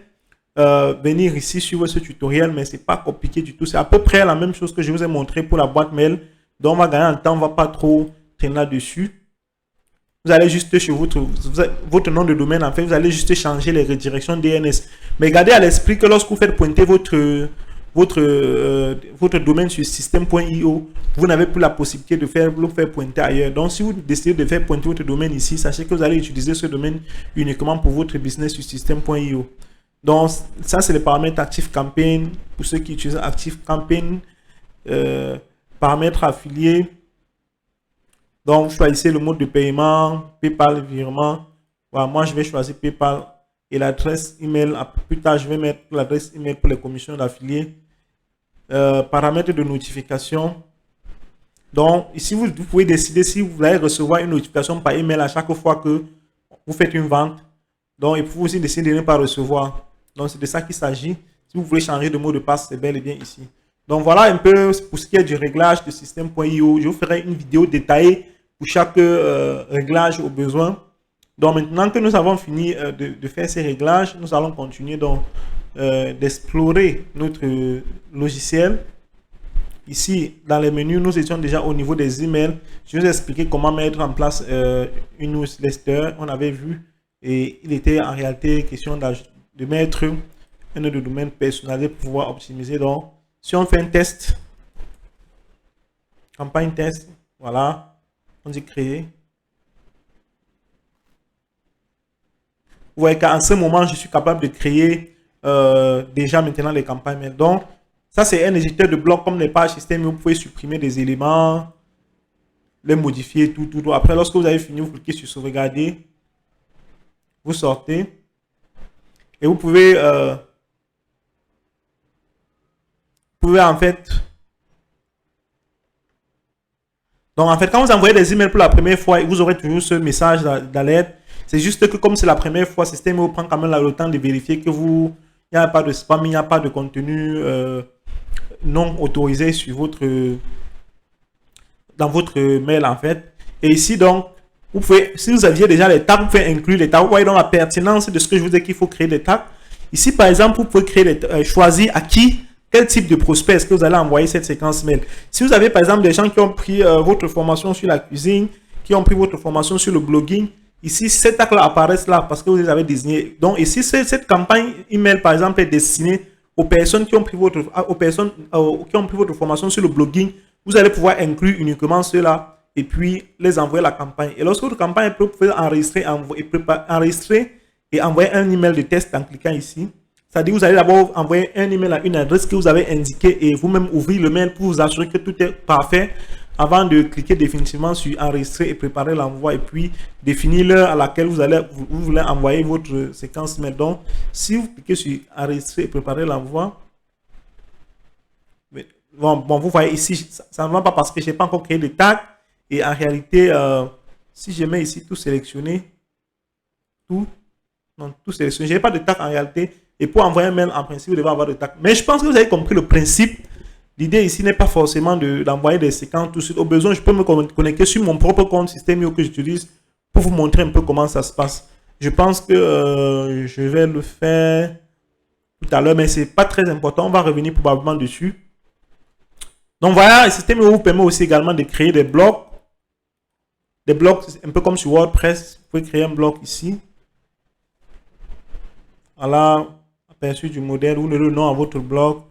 venir ici suivre ce tutoriel, mais c'est pas compliqué du tout. C'est à peu près la même chose que je vous ai montré pour la boîte mail. Donc, on va gagner en temps, on va pas trop traîner là-dessus. Vous allez juste chez votre nom de domaine, en fait, vous allez juste changer les redirections DNS. Mais gardez à l'esprit que lorsque vous faites pointer votre domaine sur système.io, vous n'avez plus la possibilité de le faire pointer ailleurs. Donc, si vous décidez de faire pointer votre domaine ici, sachez que vous allez utiliser ce domaine uniquement pour votre business sur système.io. Donc, ça, c'est les paramètres Active Campaign. Pour ceux qui utilisent Active Campaign, paramètres affiliés. Donc, choisissez le mode de paiement, PayPal, virement. Voilà, moi, je vais choisir PayPal et l'adresse email. Plus tard, je vais mettre l'adresse email pour les commissions d'affiliés. Paramètres de notification. Donc, ici, vous pouvez décider si vous voulez recevoir une notification par email à chaque fois que vous faites une vente. Donc, il faut aussi décider de ne pas recevoir. Donc, c'est de ça qu'il s'agit. Si vous voulez changer de mot de passe, c'est bel et bien ici. Donc, voilà un peu pour ce qui est du réglage de système.io. Je vous ferai une vidéo détaillée pour chaque réglage au besoin. Donc, maintenant que nous avons fini de faire ces réglages, nous allons continuer d'explorer notre logiciel. Ici, dans les menus, nous étions déjà au niveau des emails. Je vous ai expliqué comment mettre en place une newsletter. On avait vu et il était en réalité question de mettre un nom de domaine personnalisé pour pouvoir optimiser. Donc, si on fait un test, campagne test, voilà. On dit créer. Vous voyez qu'en ce moment, je suis capable de créer déjà maintenant les campagnes mail. Donc, ça, c'est un éditeur de bloc comme les pages système. Vous pouvez supprimer des éléments, les modifier, tout. Après, lorsque vous avez fini, vous cliquez sur sauvegarder. Vous sortez. Et vous pouvez en fait... Donc, en fait, quand vous envoyez des emails pour la première fois, vous aurez toujours ce message d'alerte. C'est juste que comme c'est la première fois, le système vous prend quand même le temps de vérifier que il n'y a pas de spam, il n'y a pas de contenu non autorisé sur dans votre mail, en fait. Et ici, donc, vous pouvez, si vous aviez déjà les tags, vous pouvez inclure les tags. Vous voyez donc la pertinence de ce que je vous ai dit qu'il faut créer des tags. Ici, par exemple, vous pouvez créer choisir à quel type de prospect est-ce que vous allez envoyer cette séquence mail. Si vous avez par exemple des gens qui ont pris votre formation sur la cuisine, qui ont pris votre formation sur le blogging, ici, ces tags-là apparaissent là parce que vous les avez désignés. Donc ici, cette campagne email, par exemple, est destinée aux personnes qui ont pris votre, formation sur le blogging. Vous allez pouvoir inclure uniquement ceux-là et puis les envoyer la campagne. Et lorsque votre campagne, vous pouvez enregistrer et envoyer un email de test en cliquant ici. C'est-à-dire que vous allez d'abord envoyer un email à une adresse que vous avez indiquée et vous-même ouvrir le mail pour vous assurer que tout est parfait avant de cliquer définitivement sur enregistrer et préparer l'envoi et puis définir l'heure à laquelle vous voulez envoyer votre séquence mail. Donc, si vous cliquez sur enregistrer et préparer l'envoi, bon, vous voyez ici, ça ne va pas parce que je n'ai pas encore créé de tag et en réalité, si je mets ici tout sélectionné, tout sélectionné, je n'ai pas de tag en réalité. Et pour envoyer un mail, en principe, vous devez avoir des tags. Mais je pense que vous avez compris le principe. L'idée ici n'est pas forcément d'envoyer des séquences tout de suite. Au besoin, je peux me connecter sur mon propre compte Système.io que j'utilise pour vous montrer un peu comment ça se passe. Je pense que je vais le faire tout à l'heure, mais ce n'est pas très important. On va revenir probablement dessus. Donc voilà, le Système.io vous permet aussi également de créer des blocs. Des blocs, un peu comme sur WordPress. Vous pouvez créer un bloc ici. Voilà. Aperçu du modèle ou le nom à votre blog,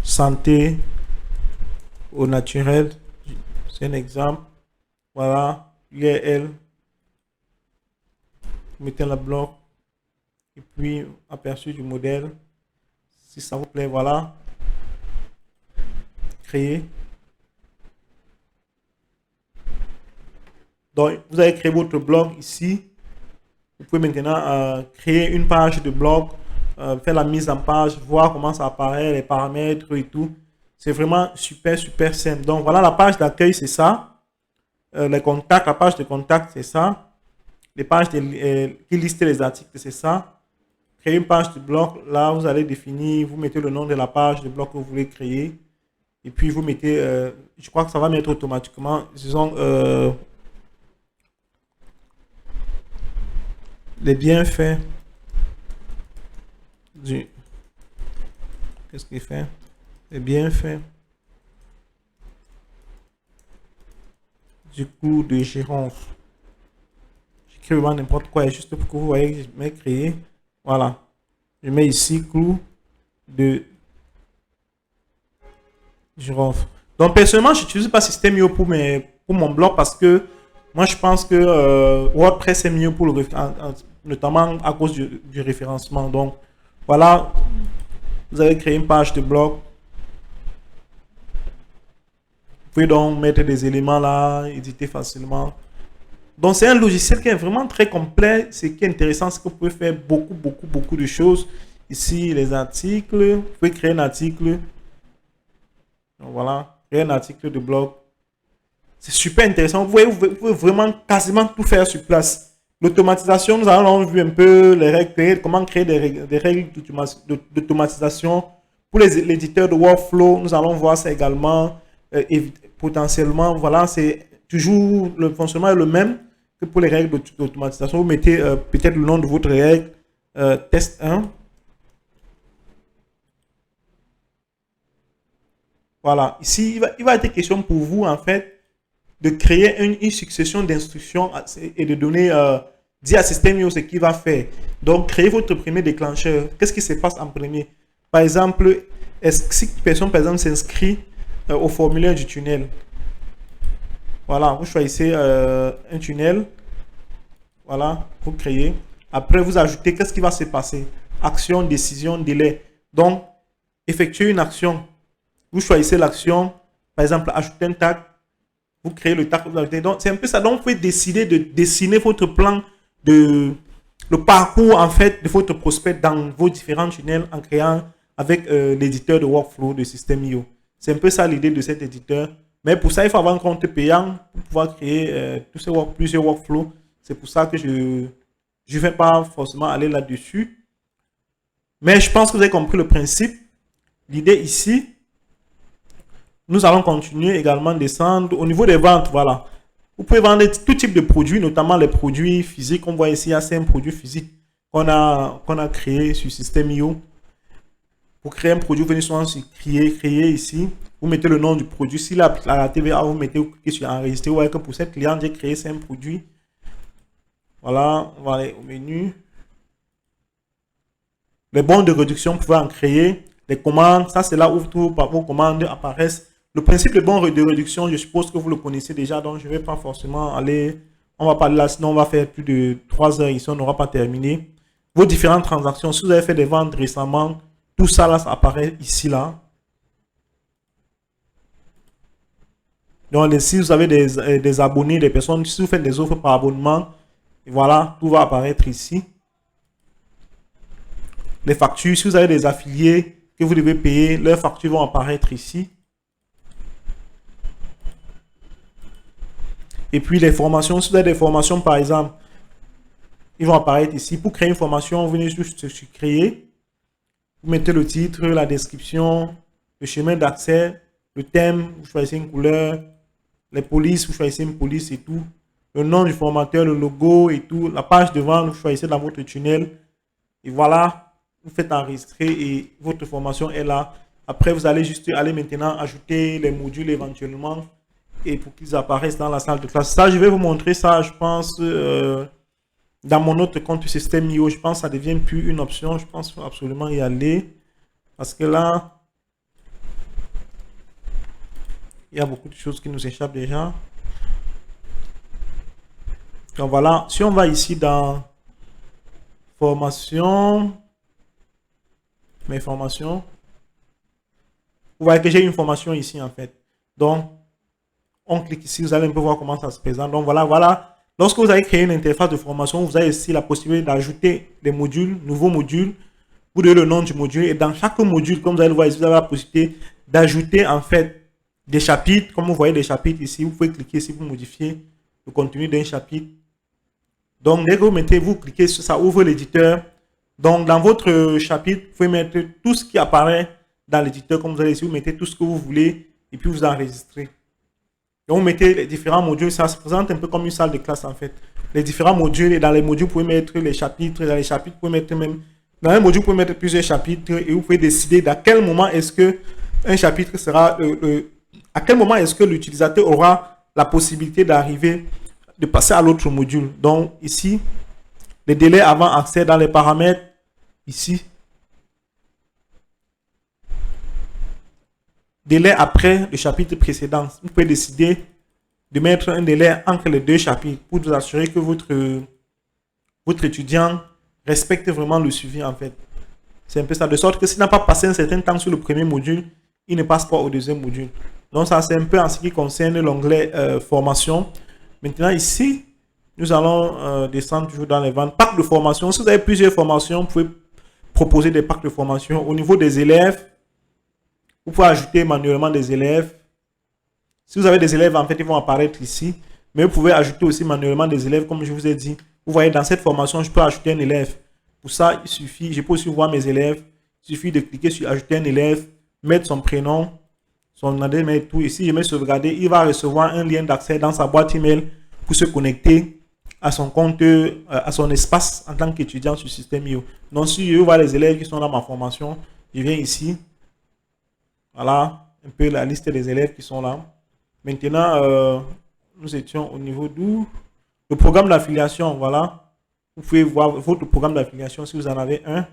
santé au naturel, c'est un exemple. Voilà, URL, mettez le blog et puis aperçu du modèle, si ça vous plaît, voilà, créer. Donc, vous avez créé votre blog ici. Vous pouvez maintenant créer une page de blog, faire la mise en page, voir comment ça apparaît, les paramètres et tout. C'est vraiment super simple. Donc voilà, la page d'accueil, c'est ça. Les contacts, la page de contact, c'est ça. les pages qui listent les articles, c'est ça. Créer une page de blog, là, vous allez définir, vous mettez le nom de la page de blog que vous voulez créer. Et puis, vous mettez, je crois que ça va mettre automatiquement, disons, les bienfaits du... Qu'est-ce qu'il fait? Les bienfaits du clou de gérance. J'écris vraiment n'importe quoi, juste pour que vous voyez que je mets créer. Voilà. Je mets ici clou de gérance. Donc, personnellement, je n'utilise pas System.io pour mon blog parce que moi, je pense que WordPress est mieux pour le notamment à cause du référencement. Donc, voilà. Vous avez créé une page de blog. Vous pouvez donc mettre des éléments là, éditer facilement. Donc, c'est un logiciel qui est vraiment très complet. Ce qui est intéressant, c'est que vous pouvez faire beaucoup de choses. Ici, les articles. Vous pouvez créer un article. Donc, voilà. Créer un article de blog. C'est super intéressant. Vous pouvez vraiment quasiment tout faire sur place. L'automatisation, nous allons vu un peu les règles, comment créer des règles d'automatisation. Pour les éditeurs de workflow, nous allons voir ça également. Et potentiellement, voilà, c'est toujours le fonctionnement est le même que pour les règles d'automatisation. Vous mettez peut-être le nom de votre règle, test 1. Voilà, ici, il va être question pour vous, en fait, de créer une succession d'instructions et de donner, dire à System.io ce qu'il va faire. Donc, créez votre premier déclencheur. Qu'est-ce qui se passe en premier? Par exemple, si une personne, par exemple, s'inscrit au formulaire du tunnel. Voilà, vous choisissez un tunnel. Voilà, vous créez. Après, vous ajoutez, qu'est-ce qui va se passer? Action, décision, délai. Donc, effectuez une action. Vous choisissez l'action. Par exemple, ajouter un tag. Vous créez le tag. Donc, c'est un peu ça. Donc, vous pouvez décider de dessiner votre plan le parcours, en fait, de votre prospect dans vos différents tunnels en créant avec l'éditeur de workflow de System.io. C'est un peu ça l'idée de cet éditeur. Mais pour ça, il faut avoir un compte payant pour pouvoir créer plusieurs workflows. C'est pour ça que je ne vais pas forcément aller là-dessus. Mais je pense que vous avez compris le principe. L'idée ici, nous allons continuer également à descendre au niveau des ventes. Voilà. Vous pouvez vendre tout type de produits, notamment les produits physiques. On voit ici, il y a 5 produits physiques qu'on a créés sur System.io. Pour créer un produit, vous venez souvent sur créer ici. Vous mettez le nom du produit. Si la TVA, vous cliquez sur enregistrer. Vous voyez que pour cette cliente, j'ai créé 5 produits. Voilà, on va aller au menu. Les bons de réduction, vous pouvez en créer. Les commandes, ça c'est là où vos commandes apparaissent. Le principe des bons de réduction, je suppose que vous le connaissez déjà, donc je ne vais pas forcément aller. On va parler là, sinon on va faire plus de 3 heures ici, on n'aura pas terminé. Vos différentes transactions, si vous avez fait des ventes récemment, tout ça là, ça apparaît ici là. Donc si vous avez des abonnés, des personnes, si vous faites des offres par abonnement, voilà, tout va apparaître ici. Les factures, si vous avez des affiliés que vous devez payer, leurs factures vont apparaître ici. Et puis les formations, si vous avez des formations par exemple, ils vont apparaître ici. Pour créer une formation, vous venez juste sur créer. Vous mettez le titre, la description, le chemin d'accès, le thème, vous choisissez une couleur, les polices, vous choisissez une police et tout. Le nom du formateur, le logo et tout. La page de vente, vous choisissez dans votre tunnel. Et voilà, vous faites enregistrer et votre formation est là. Après, vous allez juste aller maintenant ajouter les modules éventuellement et pour qu'ils apparaissent dans la salle de classe. Ça, je vais vous montrer ça, je pense, dans mon autre compte System.io. Je pense que ça ne devient plus une option. Je pense qu'il faut absolument y aller. Parce que là, il y a beaucoup de choses qui nous échappent déjà. Donc voilà, si on va ici dans formation, mes formations, vous voyez que j'ai une formation ici en fait. Donc, on clique ici, vous allez un peu voir comment ça se présente. Donc voilà. Lorsque vous avez créé une interface de formation, vous avez ici la possibilité d'ajouter des modules, nouveaux modules. Vous donnez le nom du module et dans chaque module, comme vous allez le voir ici, vous avez la possibilité d'ajouter en fait des chapitres. Comme vous voyez des chapitres ici, vous pouvez cliquer ici pour modifier le contenu d'un chapitre. Donc, dès que vous cliquez sur ça, ouvre l'éditeur. Donc, dans votre chapitre, vous pouvez mettre tout ce qui apparaît dans l'éditeur. Comme vous allez ici, vous mettez tout ce que vous voulez et puis vous enregistrez. Donc, vous mettez les différents modules. Ça se présente un peu comme une salle de classe en fait. Les différents modules, et dans les modules, vous pouvez mettre les chapitres. Dans les chapitres, vous pouvez mettre même... Dans un module, vous pouvez mettre plusieurs chapitres et vous pouvez décider à quel moment est-ce que un chapitre sera... à quel moment est-ce que l'utilisateur aura la possibilité d'arriver, de passer à l'autre module. Donc, ici, les délais avant accès dans les paramètres, ici. Délai après le chapitre précédent. Vous pouvez décider de mettre un délai entre les deux chapitres pour vous assurer que votre étudiant respecte vraiment le suivi en fait. C'est un peu ça, de sorte que s'il n'a pas passé un certain temps sur le premier module, il ne passe pas au deuxième module. Donc ça, c'est un peu en ce qui concerne l'onglet formation. Maintenant ici, nous allons descendre toujours dans les ventes. Pack de formation. Si vous avez plusieurs formations, vous pouvez proposer des packs de formation. Au niveau des élèves, vous pouvez ajouter manuellement des élèves. Si vous avez des élèves, en fait, ils vont apparaître ici. Mais vous pouvez ajouter aussi manuellement des élèves, comme je vous ai dit. Vous voyez, dans cette formation, je peux ajouter un élève. Pour ça, il suffit, je peux aussi voir mes élèves. Il suffit de cliquer sur ajouter un élève, mettre son prénom, son adresse mail, tout. Ici, je mets sauvegarder. Il va recevoir un lien d'accès dans sa boîte email pour se connecter à son compte, à son espace en tant qu'étudiant sur Système.io. Donc, si je veux voir les élèves qui sont dans ma formation, je viens ici. Voilà, un peu la liste des élèves qui sont là. Maintenant, nous étions au niveau d'où? Le programme d'affiliation, voilà. Vous pouvez voir votre programme d'affiliation si vous en avez un.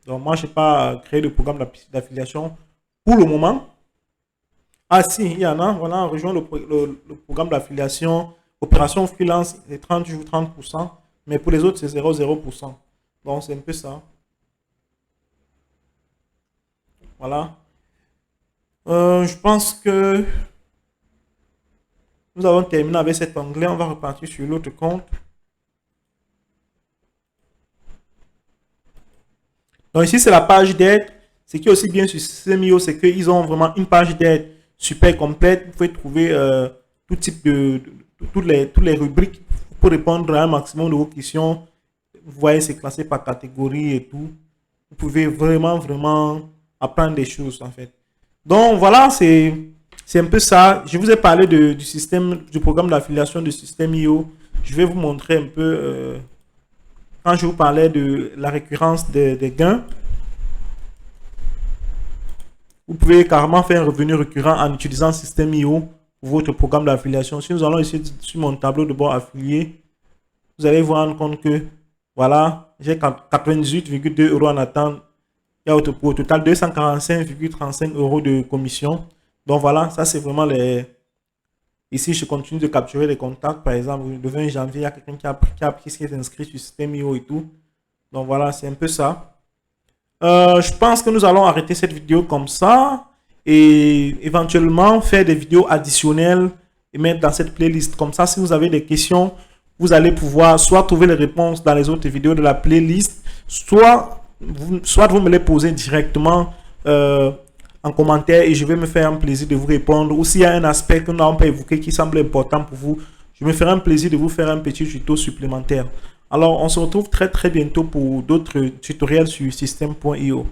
Donc, moi, je n'ai pas créé de programme d'affiliation pour le moment. Ah, si, il y en a. Voilà, rejoint le programme d'affiliation. Opération freelance, c'est 30 jours, 30%. Mais pour les autres, c'est 0,0%. Donc, c'est un peu ça. Voilà. Je pense que nous avons terminé avec cet onglet. On va repartir sur l'autre compte. Donc ici, c'est la page d'aide. Ce qui est aussi bien sur Système.io, c'est qu'ils ont vraiment une page d'aide super complète. Vous pouvez trouver tout type toutes les rubriques pour répondre à un maximum de vos questions. Vous voyez, c'est classé par catégorie et tout. Vous pouvez vraiment apprendre des choses en fait. Donc voilà, c'est un peu ça. Je vous ai parlé du programme d'affiliation de Système.io. Je vais vous montrer un peu quand je vous parlais de la récurrence des gains. Vous pouvez carrément faire un revenu récurrent en utilisant Système.io pour votre programme d'affiliation. Si nous allons ici sur mon tableau de bord affilié, vous allez vous rendre compte que voilà, j'ai 98,2 € en attente. Il y a au total 245,35 € de commission. Donc voilà, ça c'est vraiment les... Ici, je continue de capturer les contacts. Par exemple, le 20 janvier, il y a quelqu'un qui s'est inscrit sur Système.io et tout. Donc voilà, c'est un peu ça. Je pense que nous allons arrêter cette vidéo comme ça. Et éventuellement faire des vidéos additionnelles et mettre dans cette playlist. Comme ça, si vous avez des questions, vous allez pouvoir soit trouver les réponses dans les autres vidéos de la playlist, soit vous me les posez directement en commentaire et je vais me faire un plaisir de vous répondre. Ou s'il y a un aspect que nous n'avons pas évoqué qui semble important pour vous, je me ferai un plaisir de vous faire un petit tuto supplémentaire. Alors, on se retrouve très bientôt pour d'autres tutoriels sur Système.io.